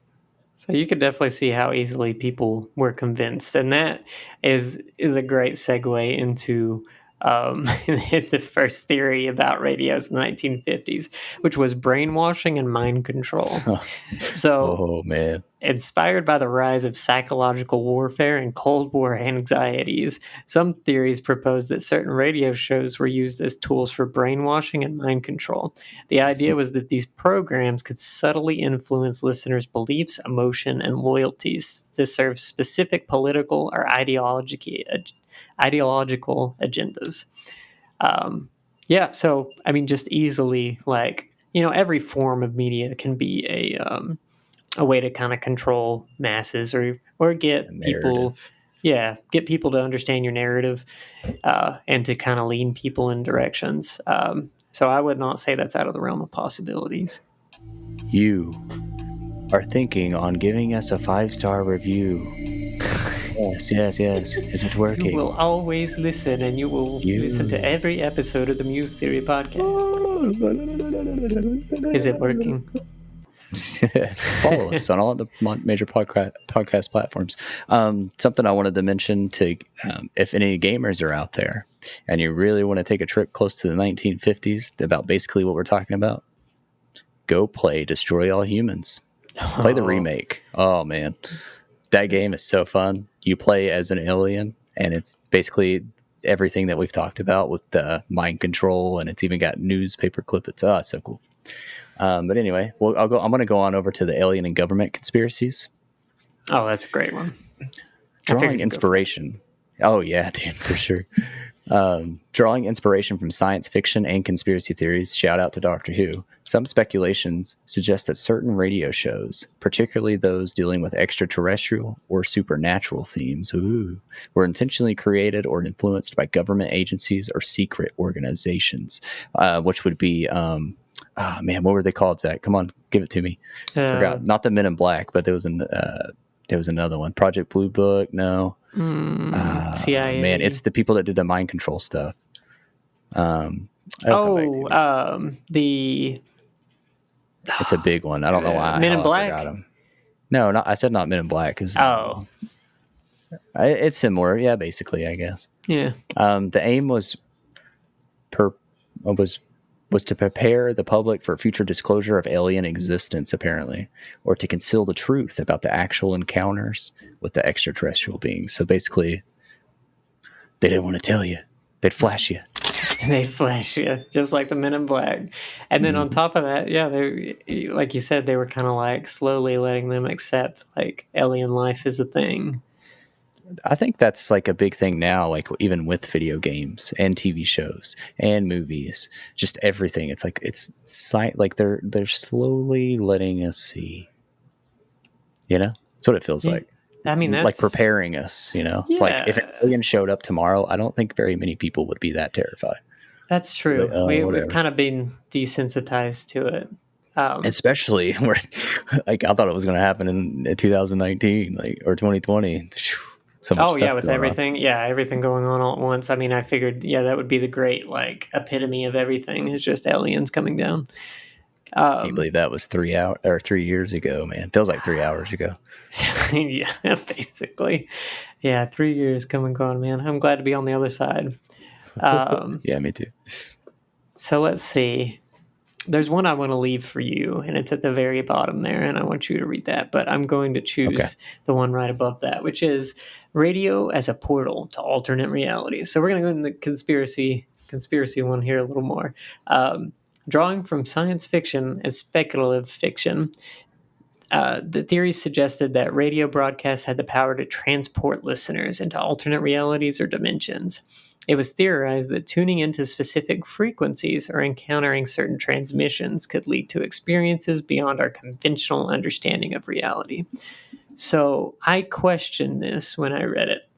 So you could definitely see how easily people were convinced, and that is a great segue into the first theory about radios in the 1950s, which was brainwashing and mind control. So, Oh man, inspired by the rise of psychological warfare and Cold War anxieties, some theories propose that certain radio shows were used as tools for brainwashing and mind control. The idea was that these programs could subtly influence listeners' beliefs, emotion, and loyalties to serve specific political or ideological agendas. Yeah, so I mean, just easily, like, every form of media can be a way to kind of control masses or get people, get people to understand your narrative, and to kind of lean people in directions. So I would not say that's out of the realm of possibilities. You are thinking on giving us a 5-star review. Yes. Is it You working? will always listen, and you will listen to every episode of the Muse Theory Podcast. Is it working? Follow us on all the major podcast platforms. Something I wanted to mention to if any gamers are out there and you really want to take a trip close to the 1950s about basically what we're talking about, go play Destroy All Humans. Play the remake. Oh man, that game is so fun. You play as an alien, and it's basically everything that we've talked about with the mind control, and it's even got newspaper clip. It's so cool. But anyway, I'm going to go on over to the alien and government conspiracies. Oh, that's a great one. Drawing inspiration. Oh yeah, dude, for sure. Drawing inspiration from science fiction and conspiracy theories, shout out to Doctor Who. Some speculations suggest that certain radio shows, particularly those dealing with extraterrestrial or supernatural themes, were intentionally created or influenced by government agencies or secret organizations, which would be, what were they called, Zach? Come on, give it to me. Forgot. Not the Men in Black, but there was another one. Project Blue Book. No. CIA. Man, it's the people that did the mind control stuff. It's a big one. I don't know why. Men in Black. I forgot them. No, I said not Men in Black. It's similar. Yeah, basically, I guess. Yeah. The aim was to prepare the public for future disclosure of alien existence, apparently, or to conceal the truth about the actual encounters with the extraterrestrial beings. So basically, they didn't want to tell you. They'd flash you. They flash you, just like the Men in Black. And then on top of that, yeah, they, like you said, they were kind of like slowly letting them accept like alien life is a thing. I think that's like a big thing now, like even with video games and TV shows and movies, just everything. It's like like they're slowly letting us see. You know, that's what it feels like. I mean, that's like preparing us. You know, it's like if an alien showed up tomorrow, I don't think very many people would be that terrified. That's true. We've kind of been desensitized to it. Especially where, like, I thought it was going to happen in 2019, like, or 2020. So much with everything. On. Yeah, everything going on all at once. I mean, I figured, that would be the great, like, epitome of everything is just aliens coming down. Can you believe that was 3 years ago, man? Feels like 3 hours ago. Yeah, basically. Yeah, 3 years come and gone, man. I'm glad to be on the other side. Yeah, me too. So let's see. There's one I want to leave for you, and it's at the very bottom there, and I want you to read that. But I'm going to choose the one right above that, which is radio as a portal to alternate realities. So we're going to go into the conspiracy one here a little more. Drawing from science fiction and speculative fiction, the theories suggested that radio broadcasts had the power to transport listeners into alternate realities or dimensions. It was theorized that tuning into specific frequencies or encountering certain transmissions could lead to experiences beyond our conventional understanding of reality. So I questioned this when I read it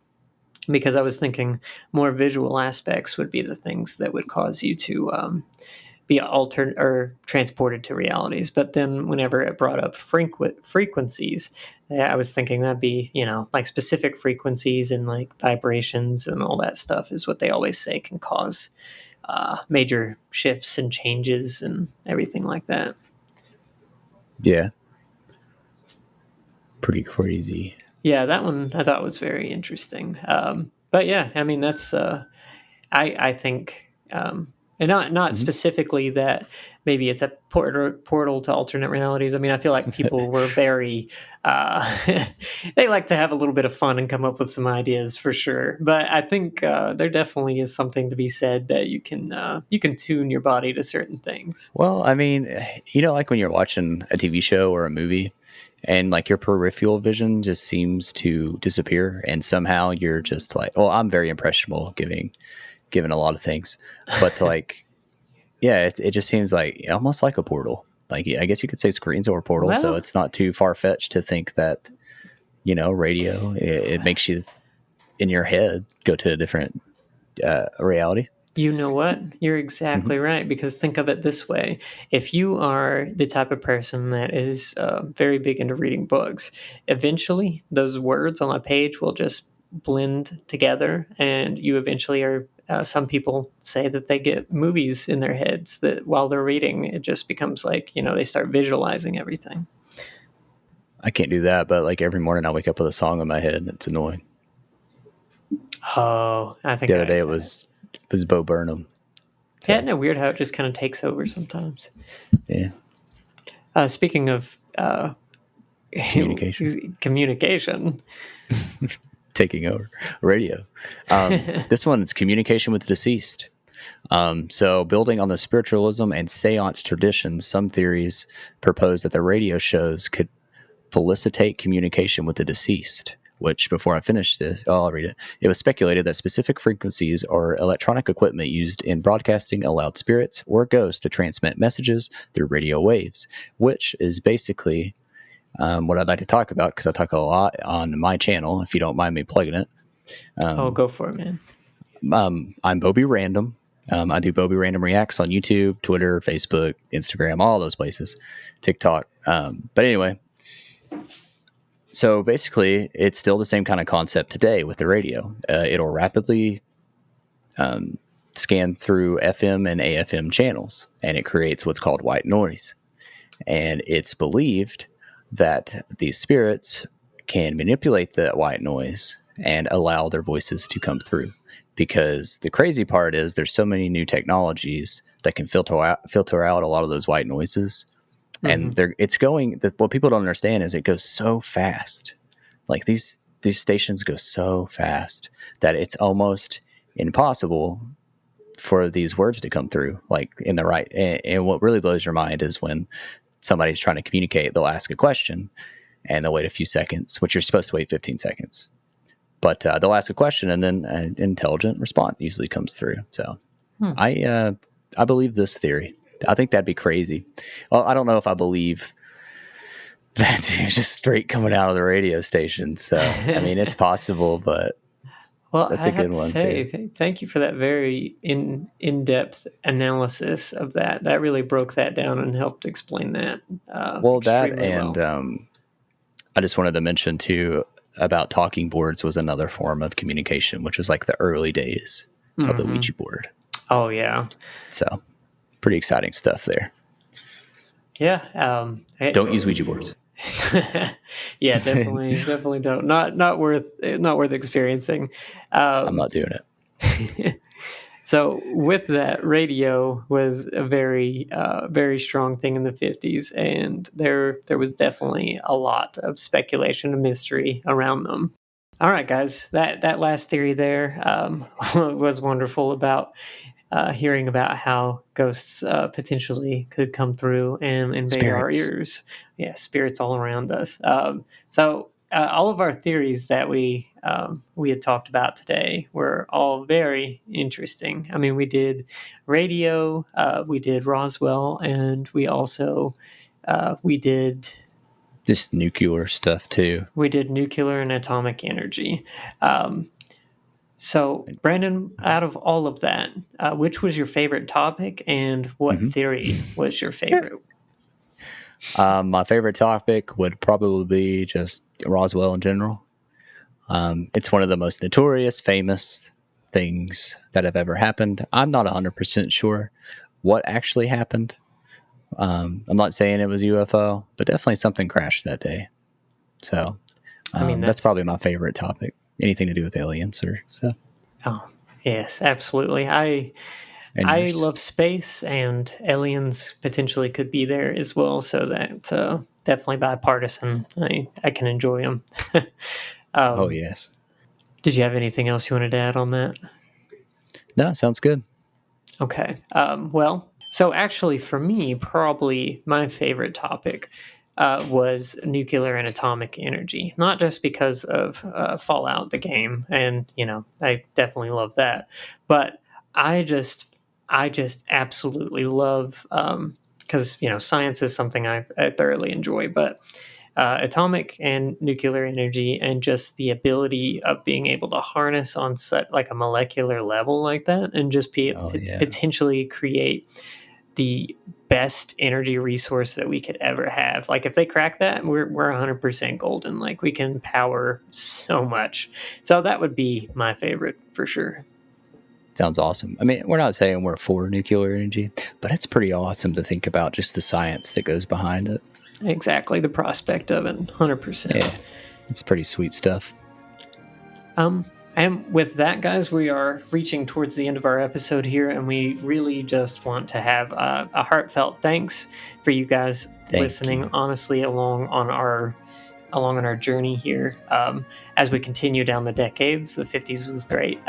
because I was thinking more visual aspects would be the things that would cause you to be altered or transported to realities. But then whenever it brought up frequencies, I was thinking that'd be, like specific frequencies and like vibrations and all that stuff is what they always say can cause major shifts and changes and everything like that. Yeah. Pretty crazy. Yeah, that one I thought was very interesting. But yeah, I mean, that's, I think, and not specifically that maybe it's a portal to alternate realities. I mean, I feel like people were very, they like to have a little bit of fun and come up with some ideas for sure. But I think there definitely is something to be said that you can tune your body to certain things. Well, I mean, like when you're watching a TV show or a movie and like your peripheral vision just seems to disappear and somehow you're just like, well, I'm very impressionable given a lot of things, but like, yeah, it just seems like almost like a portal. Like, I guess you could say screens or a portal. Well, so it's not too far fetched to think that, radio, it makes you in your head go to a different reality. You know what? You're exactly right. Because think of it this way. If you are the type of person that is very big into reading books, eventually those words on a page will just blend together, and you eventually are. Some people say that they get movies in their heads that while they're reading, it just becomes like, they start visualizing everything. I can't do that, but like every morning I wake up with a song in my head. It's annoying. Oh, I think The other day it was Bo Burnham. So. Yeah, isn't it weird how it just kind of takes over sometimes? Yeah. Speaking of communication. Taking over radio. This one is communication with the deceased. So building on the spiritualism and seance traditions, some theories propose that the radio shows could felicitate communication with the deceased, which before I finish this, I'll read it. It was speculated that specific frequencies or electronic equipment used in broadcasting allowed spirits or ghosts to transmit messages through radio waves, which is basically what I'd like to talk about, because I talk a lot on my channel, if you don't mind me plugging it. Go for it, man. I'm Bobby Random. I do Bobby Random Reacts on YouTube, Twitter, Facebook, Instagram, all those places, TikTok. But anyway, so basically, it's still the same kind of concept today with the radio. It'll rapidly scan through FM and AFM channels, and it creates what's called white noise. And it's believed that these spirits can manipulate that white noise and allow their voices to come through. Because the crazy part is there's so many new technologies that can filter out a lot of those white noises. And what people don't understand is it goes so fast. Like these stations go so fast that it's almost impossible for these words to come through like in the right. And what really blows your mind is when somebody's trying to communicate, they'll ask a question and they'll wait a few seconds, which you're supposed to wait 15 seconds. But they'll ask a question and then an intelligent response usually comes through. So I believe this theory. I think that'd be crazy. Well, I don't know if I believe that just straight coming out of the radio station. So, I mean, it's possible, but that's a good one too. Thank you for that very in-depth analysis of that. That really broke that down and helped explain that. I just wanted to mention too about talking boards was another form of communication, which was like the early days of the Ouija board. Oh yeah. So pretty exciting stuff there. Yeah. Don't use Ouija boards. Yeah, definitely don't. Not worth experiencing. I'm not doing it. So with that, radio was a very strong thing in the 50s, and there was definitely a lot of speculation and mystery around them. All right, guys, that last theory there was wonderful about hearing about how ghosts potentially could come through and invade our ears. Yeah, spirits all around us. So all of our theories that we had talked about today were all very interesting. I mean, we did radio, we did Roswell, and we also we did just nuclear stuff too. We did nuclear and atomic energy. So, Brandon, out of all of that, which was your favorite topic, and what theory was your favorite? My favorite topic would probably be just Roswell in general. It's one of the most notorious, famous things that have ever happened. I'm not 100% sure what actually happened. I'm not saying it was UFO, but definitely something crashed that day. So, I mean, that's probably my favorite topic. Anything to do with aliens or stuff. Oh, yes, absolutely. I love space, and aliens potentially could be there as well. So that's definitely bipartisan. I can enjoy them. Oh, yes. Did you have anything else you wanted to add on that? No, sounds good. Okay. Well, so actually for me, probably my favorite topic was nuclear and atomic energy. Not just because of Fallout, the game, and I definitely love that, but I just absolutely love because science is something I thoroughly enjoy, but atomic and nuclear energy and just the ability of being able to harness on such like a molecular level like that and just potentially create the best energy resource that we could ever have. Like if they crack that, we're 100% golden. Like we can power so much. So that would be my favorite for sure. Sounds awesome. I mean, we're not saying we're for nuclear energy, but it's pretty awesome to think about just the science that goes behind it. Exactly, the prospect of it, 100%. Yeah, it's pretty sweet stuff. And with that, guys, we are reaching towards the end of our episode here, and we really just want to have a heartfelt thanks for you guys listening, honestly, along on our journey here. As we continue down the decades, the 50s was great,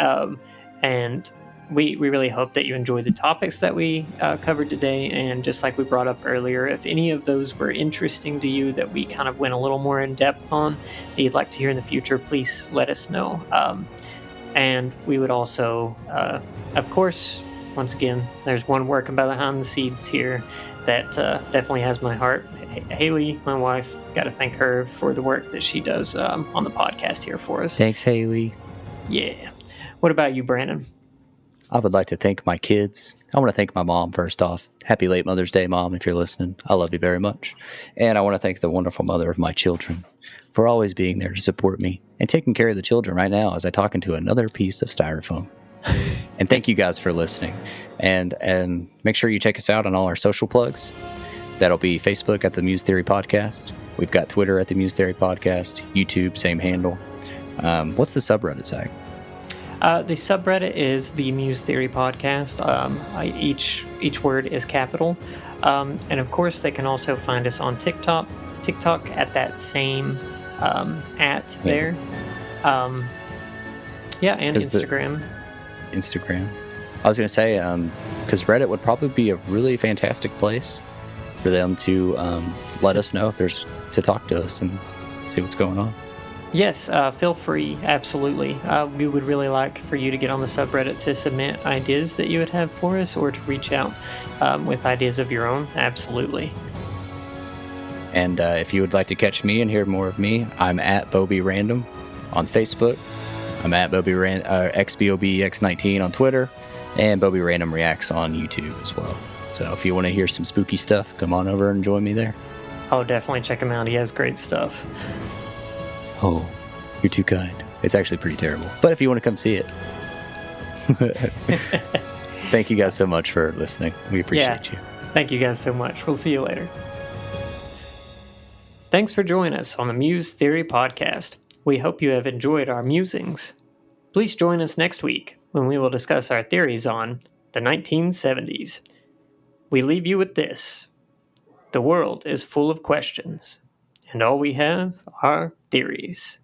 and we really hope that you enjoyed the topics that we covered today. And just like we brought up earlier, if any of those were interesting to you that we kind of went a little more in depth on that you'd like to hear in the future, please let us know. And we would also, of course, once again, there's one working behind the scenes here that definitely has my heart. Haley, my wife, got to thank her for the work that she does on the podcast here for us. Thanks, Haley. Yeah. What about you, Brandon? I would like to thank my kids. I want to thank my mom first off. Happy late Mother's Day, Mom, if you're listening. I love you very much. And I want to thank the wonderful mother of my children for always being there to support me and taking care of the children right now as I talk into another piece of styrofoam. And thank you guys for listening. And make sure you check us out on all our social plugs. That'll be Facebook at the Muse Theory Podcast. We've got Twitter at the Muse Theory Podcast. YouTube, same handle. What's the subreddit, Zach? The subreddit is the Muse Theory Podcast. Each word is capital. And of course, they can also find us on TikTok at that same there. And Instagram. Instagram. I was going to say, because Reddit would probably be a really fantastic place for them to let us know if there's to talk to us and see what's going on. Yes, feel free. Absolutely. We would really like for you to get on the subreddit to submit ideas that you would have for us or to reach out with ideas of your own. Absolutely. And if you would like to catch me and hear more of me, I'm at Bobby Random on Facebook. I'm at XBOBX19 on Twitter. And Bobby Random Reacts on YouTube as well. So if you want to hear some spooky stuff, come on over and join me there. Oh, definitely check him out. He has great stuff. Oh, you're too kind. It's actually pretty terrible. But if you want to come see it. Thank you guys so much for listening. We appreciate you. Thank you guys so much. We'll see you later. Thanks for joining us on the Muse Theory Podcast. We hope you have enjoyed our musings. Please join us next week when we will discuss our theories on the 1970s. We leave you with this. The world is full of questions, and all we have are theories.